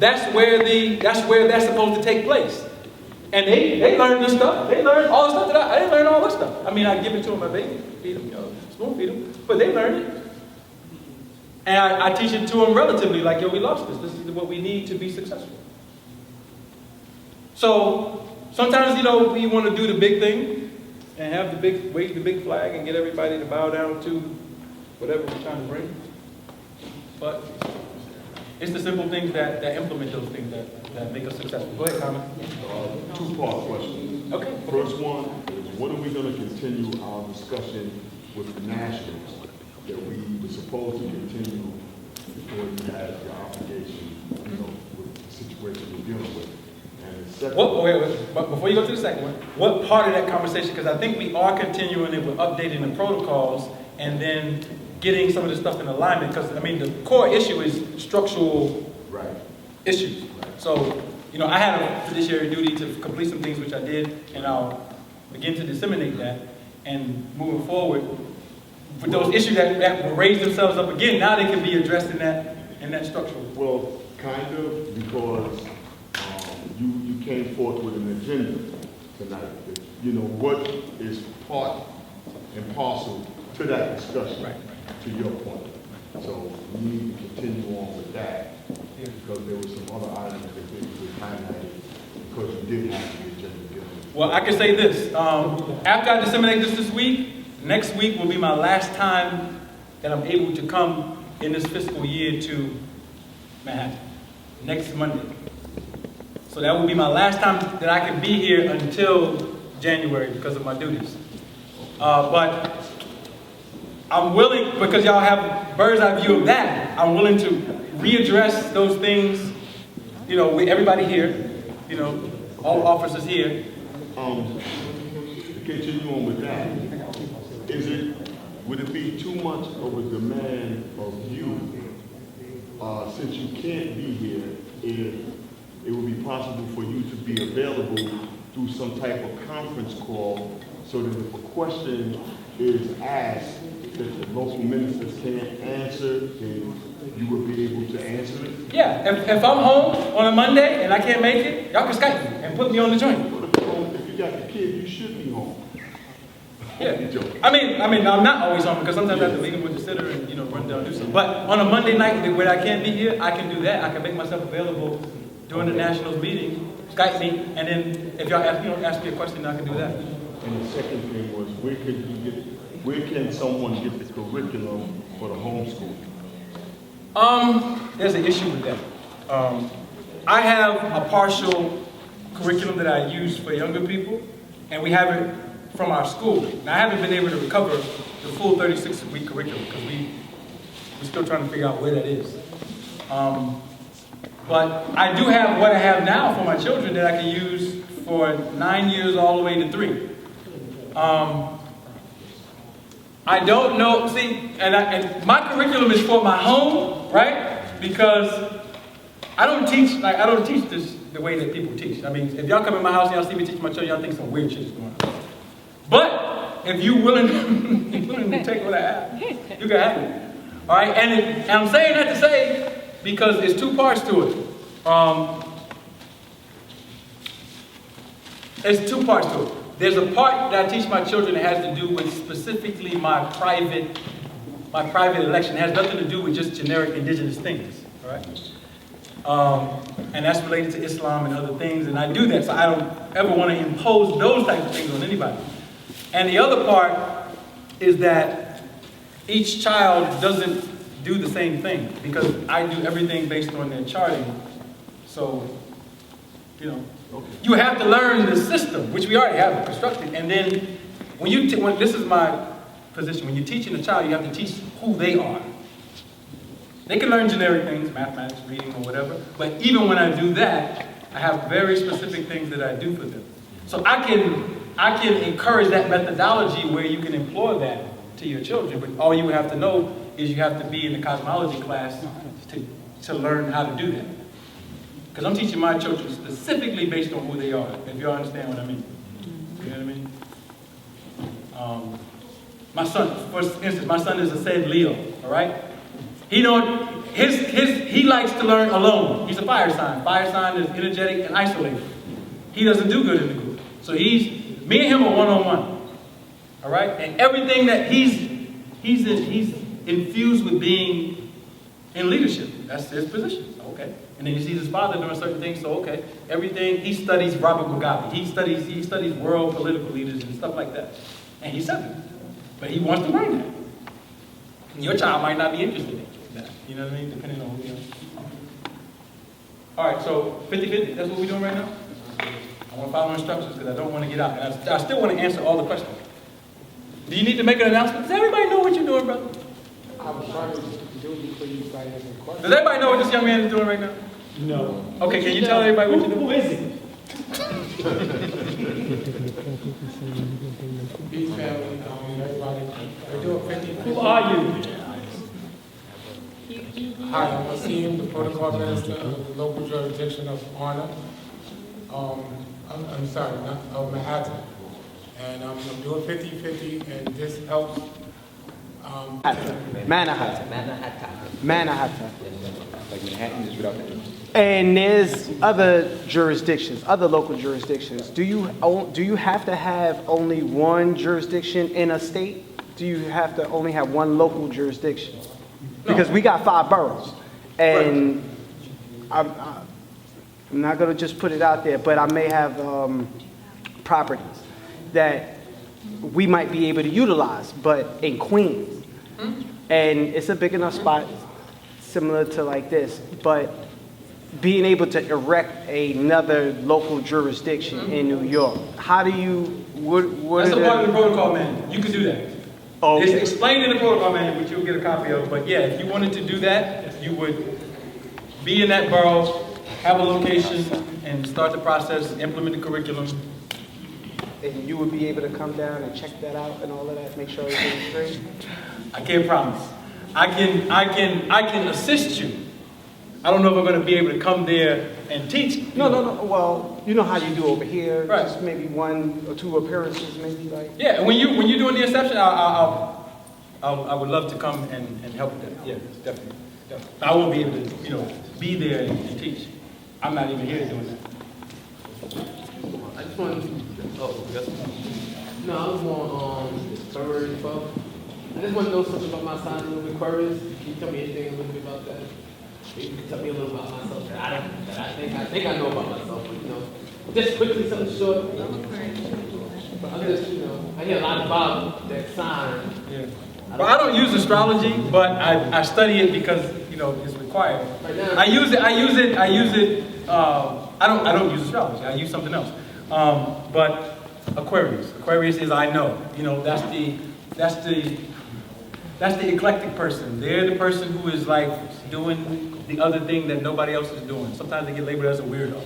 That's where that's supposed to take place. And they learn this stuff. They learn all the stuff that I didn't learn all this stuff. I mean, I give it to them, my baby, feed them, you know, spoon feed them, but they learn it. And I teach it to them relatively, like, yo, we lost this. This is what we need to be successful. So sometimes, you know, we want to do the big thing and have wave the big flag and get everybody to bow down to whatever we're trying to bring. But it's the simple things that implement those things that make us successful. Go ahead, Carmen. 2-part question. Okay. First one is, when are we going to continue our discussion with the nationals that we were supposed to continue before you had your obligation, you know, with the situation you're dealing with? And the second Wait. But before you go to the second one, what part of that conversation, because I think we are continuing it with updating the protocols and then getting some of this stuff in alignment, because, I mean, the core issue is structural issues. Right. So, you know, I had a fiduciary duty to complete some things, which I did, and I'll begin to disseminate that. And moving forward, with those issues that will raise themselves up again, now they can be addressed in that structural. Well, kind of, because you came forth with an agenda tonight. You know, what is part and parcel to that discussion. Right. To your point. So we need to continue on with that because there were some other items that we highlighted because you did have the agenda. Well, I can say this. After I disseminate this week, next week will be my last time that I'm able to come in this fiscal year to Manhattan. Next Monday. So that will be my last time that I can be here until January because of my duties. But I'm willing, because y'all have bird's eye view of that, I'm willing to readdress those things, you know, with everybody here, you know, all officers here. To continue on with that, would it be too much of a demand of you, since you can't be here, if it would be possible for you to be available through some type of conference call so that if a question is asked that the local ministers can't answer, then you would be able to answer it? Yeah, if I'm home on a Monday and I can't make it, y'all can Skype me and put me on the joint. Well, if you got the kid, you should be home. Yeah. I mean, I'm not always home because sometimes I have to leave him with the sitter and, you know, run down and do something. But on a Monday night when I can't be here, I can do that. I can make myself available during the Nationals meeting, Skype me, and then if y'all ask me a question, I can do that. And the second thing was, where can someone get the curriculum for the homeschool? There's an issue with that. I have a partial curriculum that I use for younger people, and we have it from our school. Now, I haven't been able to recover the full 36-week curriculum because we're still trying to figure out where that is. But I do have what I have now for my children that I can use for 9 years all the way to 3. I don't know, see, and my curriculum is for my home, right? Because I don't teach this the way that people teach. I mean, if y'all come in my house and y'all see me teach my children, y'all think some weird shit is going on. But if you're willing to take what I have, you can have it. All right, and I'm saying that to say, because there's 2 parts to it. There's 2 parts to it. There's a part that I teach my children that has to do with specifically my private election. It has nothing to do with just generic indigenous things, all right? And that's related to Islam and other things, and I do that, so I don't ever want to impose those types of things on anybody. And the other part is that each child doesn't do the same thing, because I do everything based on their charting. So, you know, you have to learn the system, which we already have constructed, and then when this is my position, when you're teaching a child, you have to teach who they are. They can learn generic things, mathematics, reading, or whatever, but even when I do that, I have very specific things that I do for them. So I can encourage that methodology where you can employ that to your children, but all you would have to know is you have to be in the cosmology class to learn how to do that. Because I'm teaching my children specifically based on who they are, if you all understand what I mean. You know what I mean? My son, for instance, my son is a said Leo, all right? He likes to learn alone. He's a fire sign. Fire sign is energetic and isolated. He doesn't do good in the group. So me and him are one-on-one, all right? And everything that he's infused with being in leadership. That's his position, okay? And then he sees his father doing certain things, so okay. Everything, he studies Robert Mugabe. He studies world political leaders and stuff like that. And he's 7. But he wants to learn that. And your child might not be interested in that. You know what I mean? Depending on who you are. All right, so 50-50, that's what we're doing right now? I want to follow instructions because I don't want to get out. And I still want to answer all the questions. Do you need to make an announcement? Does everybody know what you're doing, brother? I was trying to do it before you started asking questions. Does everybody know what this young man is doing right now? No. Okay, can you tell everybody what you're doing? Who is it? Big family, everybody. We're doing 50. Who are you? Hi, I'm Asim, the Protocol Minister of the local jurisdiction of Honor. I'm sorry, not of Manhattan. And I'm doing 50-50, and this helps. Manhattan. Like Manhattan, just without that. And there's other jurisdictions, other local jurisdictions. Do you have to have only one jurisdiction in a state? Do you have to only have one local jurisdiction? Because we got 5 boroughs, and I'm not going to just put it out there, but I may have properties that we might be able to utilize, but in Queens. And it's a big enough spot, similar to like this, but being able to erect another local jurisdiction in New York, how do you, what That's a part of the protocol manual. You can do that. Okay. It's explained in the protocol manual, which you'll get a copy of. But yeah, if you wanted to do that, you would be in that borough, have a location, and start the process, implement the curriculum. And you would be able to come down and check that out and all of that, make sure everything's straight? I can't promise. I can assist you. I don't know if I'm going to be able to come there and teach. No. Well, you know how you do over here. Right. Just maybe 1 or 2 appearances, maybe like. Yeah, and when you're doing the inception, I would love to come and help with that. Yeah, definitely. I won't be able to, be there and teach. I'm not even here doing that. I just wanted to, no, I was on February 12th. I just want to know something about my sign, a little bit Aquarius. Can you tell me anything a little bit about that? You can tell me a little about myself that I think I know about myself, but just quickly, something short. But I'm just, I hear a lot about that sign. Yeah. Well, I don't use astrology, but I study it because it's required. Right now, I use it. I don't use astrology. I use something else. But Aquarius is I know. That's the eclectic person. They're the person who is like doing the other thing that nobody else is doing. Sometimes they get labeled as a weirdo.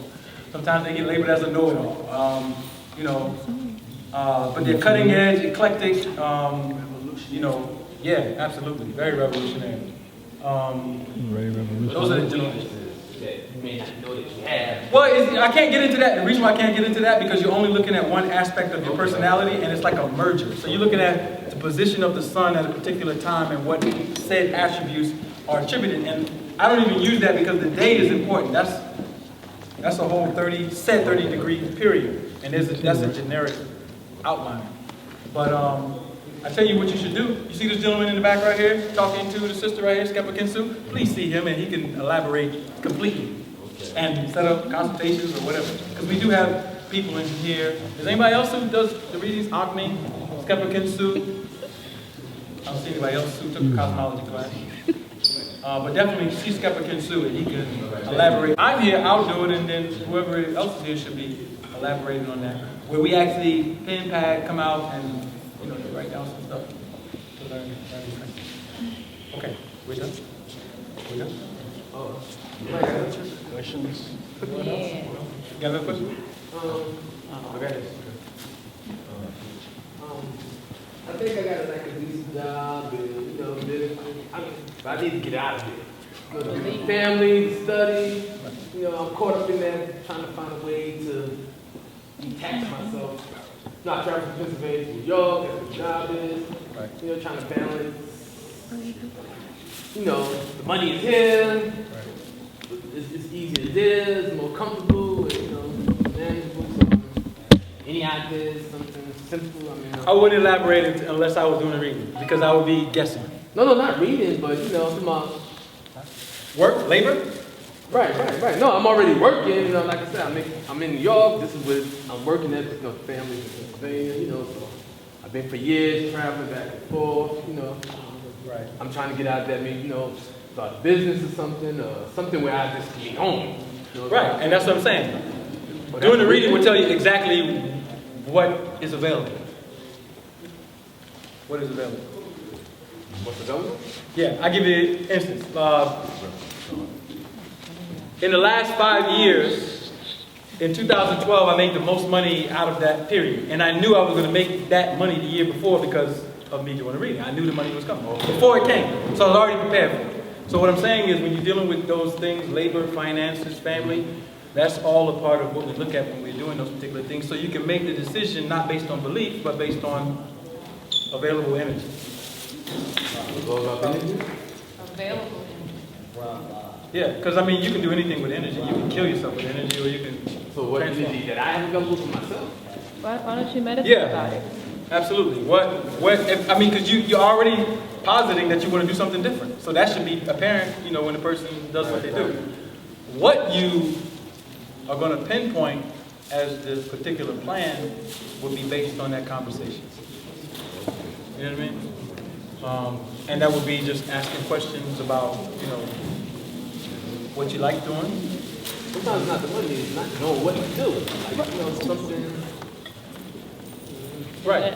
Sometimes they get labeled as a know-it-all. You know, but they're cutting edge, eclectic. You know, yeah, absolutely, very revolutionary. Very revolutionary. Those are the gentlemen. You may not know that you have. Well, I can't get into that. The reason why I can't get into that because you're only looking at one aspect of your personality, and it's like a merger. So you're looking at the position of the sun at a particular time and what said attributes are attributed. And I don't even use that because the date is important. That's a whole 30-degree period, and that's a generic outline. But I tell you what you should do. You see this gentleman in the back right here talking to the sister right here, Skepa Kinsu? Please see him and he can elaborate completely and set up consultations or whatever. Because we do have people in here. Is anybody else who does the readings? Agni, Skepa Kinsu? I don't see anybody else who took a cosmology class. But definitely see Skepa Kinsu and he can elaborate. I'm here, I'll do it, and then whoever else is here should be elaborating on that. Where we actually pen pad, come out and write down some stuff to learn these things. Okay, we're done? We're done? Questions? Anyone else? You got another question? Okay. I think I got like a decent job, and I need to get out of here. Family, study, I'm caught up in that, trying to find a way to detach myself. I travel from Pennsylvania to New York, that's what the job is. Right. Trying to balance. The money is here. Right. It's easier this, it's more comfortable, and, manageable. So, any ideas, something simple? I wouldn't elaborate it unless I was doing a reading, because I would be guessing. No, not reading, but come on. Work, labor? Right. No, I'm already working. Like I said, I'm in New York. This is what I'm working at. Family in Pennsylvania. So I've been for years traveling back and forth. Right. I'm trying to get out of that. Maybe start a business or something where I just can be home. Right, and that's what I'm saying. Doing the reading will tell you exactly what is available. What is available? What's available? Yeah, I'll give you an instance. In the last 5 years, in 2012, I made the most money out of that period. And I knew I was going to make that money the year before because of me doing the reading. I knew the money was coming before it came. So I was already prepared for it. So what I'm saying is when you're dealing with those things, labor, finances, family, that's all a part of what we look at when we're doing those particular things. So you can make the decision not based on belief, but based on available energy. Available energy. Yeah, because you can do anything with energy. You can kill yourself with energy, or you can. So what energy that I have available for myself? Why don't you meditate about it? Absolutely. Because you're already positing that you want to do something different. So that should be apparent, when a person does what they do. What you are going to pinpoint as the particular plan will be based on that conversation. You know what I mean? And that would be just asking questions about, what you like doing. Sometimes it's not the money, it's not knowing what to do. Something. Right,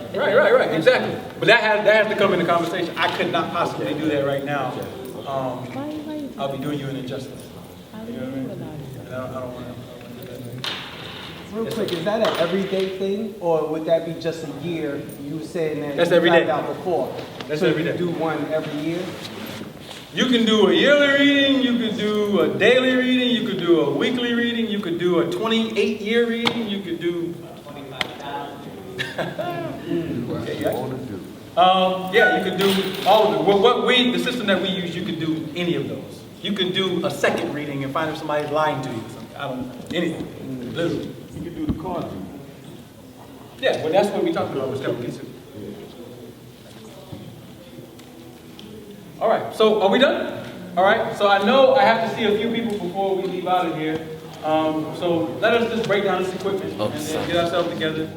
exactly. But that has to come in the conversation. I could not possibly do that right now. I'll be doing you an injustice. You know what I mean? And I don't want to do that. Real quick, is that an everyday thing, or would that be just a year? You were saying that that's you every day. Out before. That's so every day. You do one every year? You can do a yearly reading, you could do a daily reading, you could do a weekly reading, you could do a 28-year reading, you could do 25,000. Okay, yeah, you could do all of it. The system that we use, you could do any of those. You could do a second reading and find if somebody's lying to you or something. I don't know, anything, literally. You can do the card. Yeah, well, that's what we talked about with Skepa Kinsu. All right, so are we done? All right, so I know I have to see a few people before we leave out of here. So let us just break down this equipment and then get ourselves together.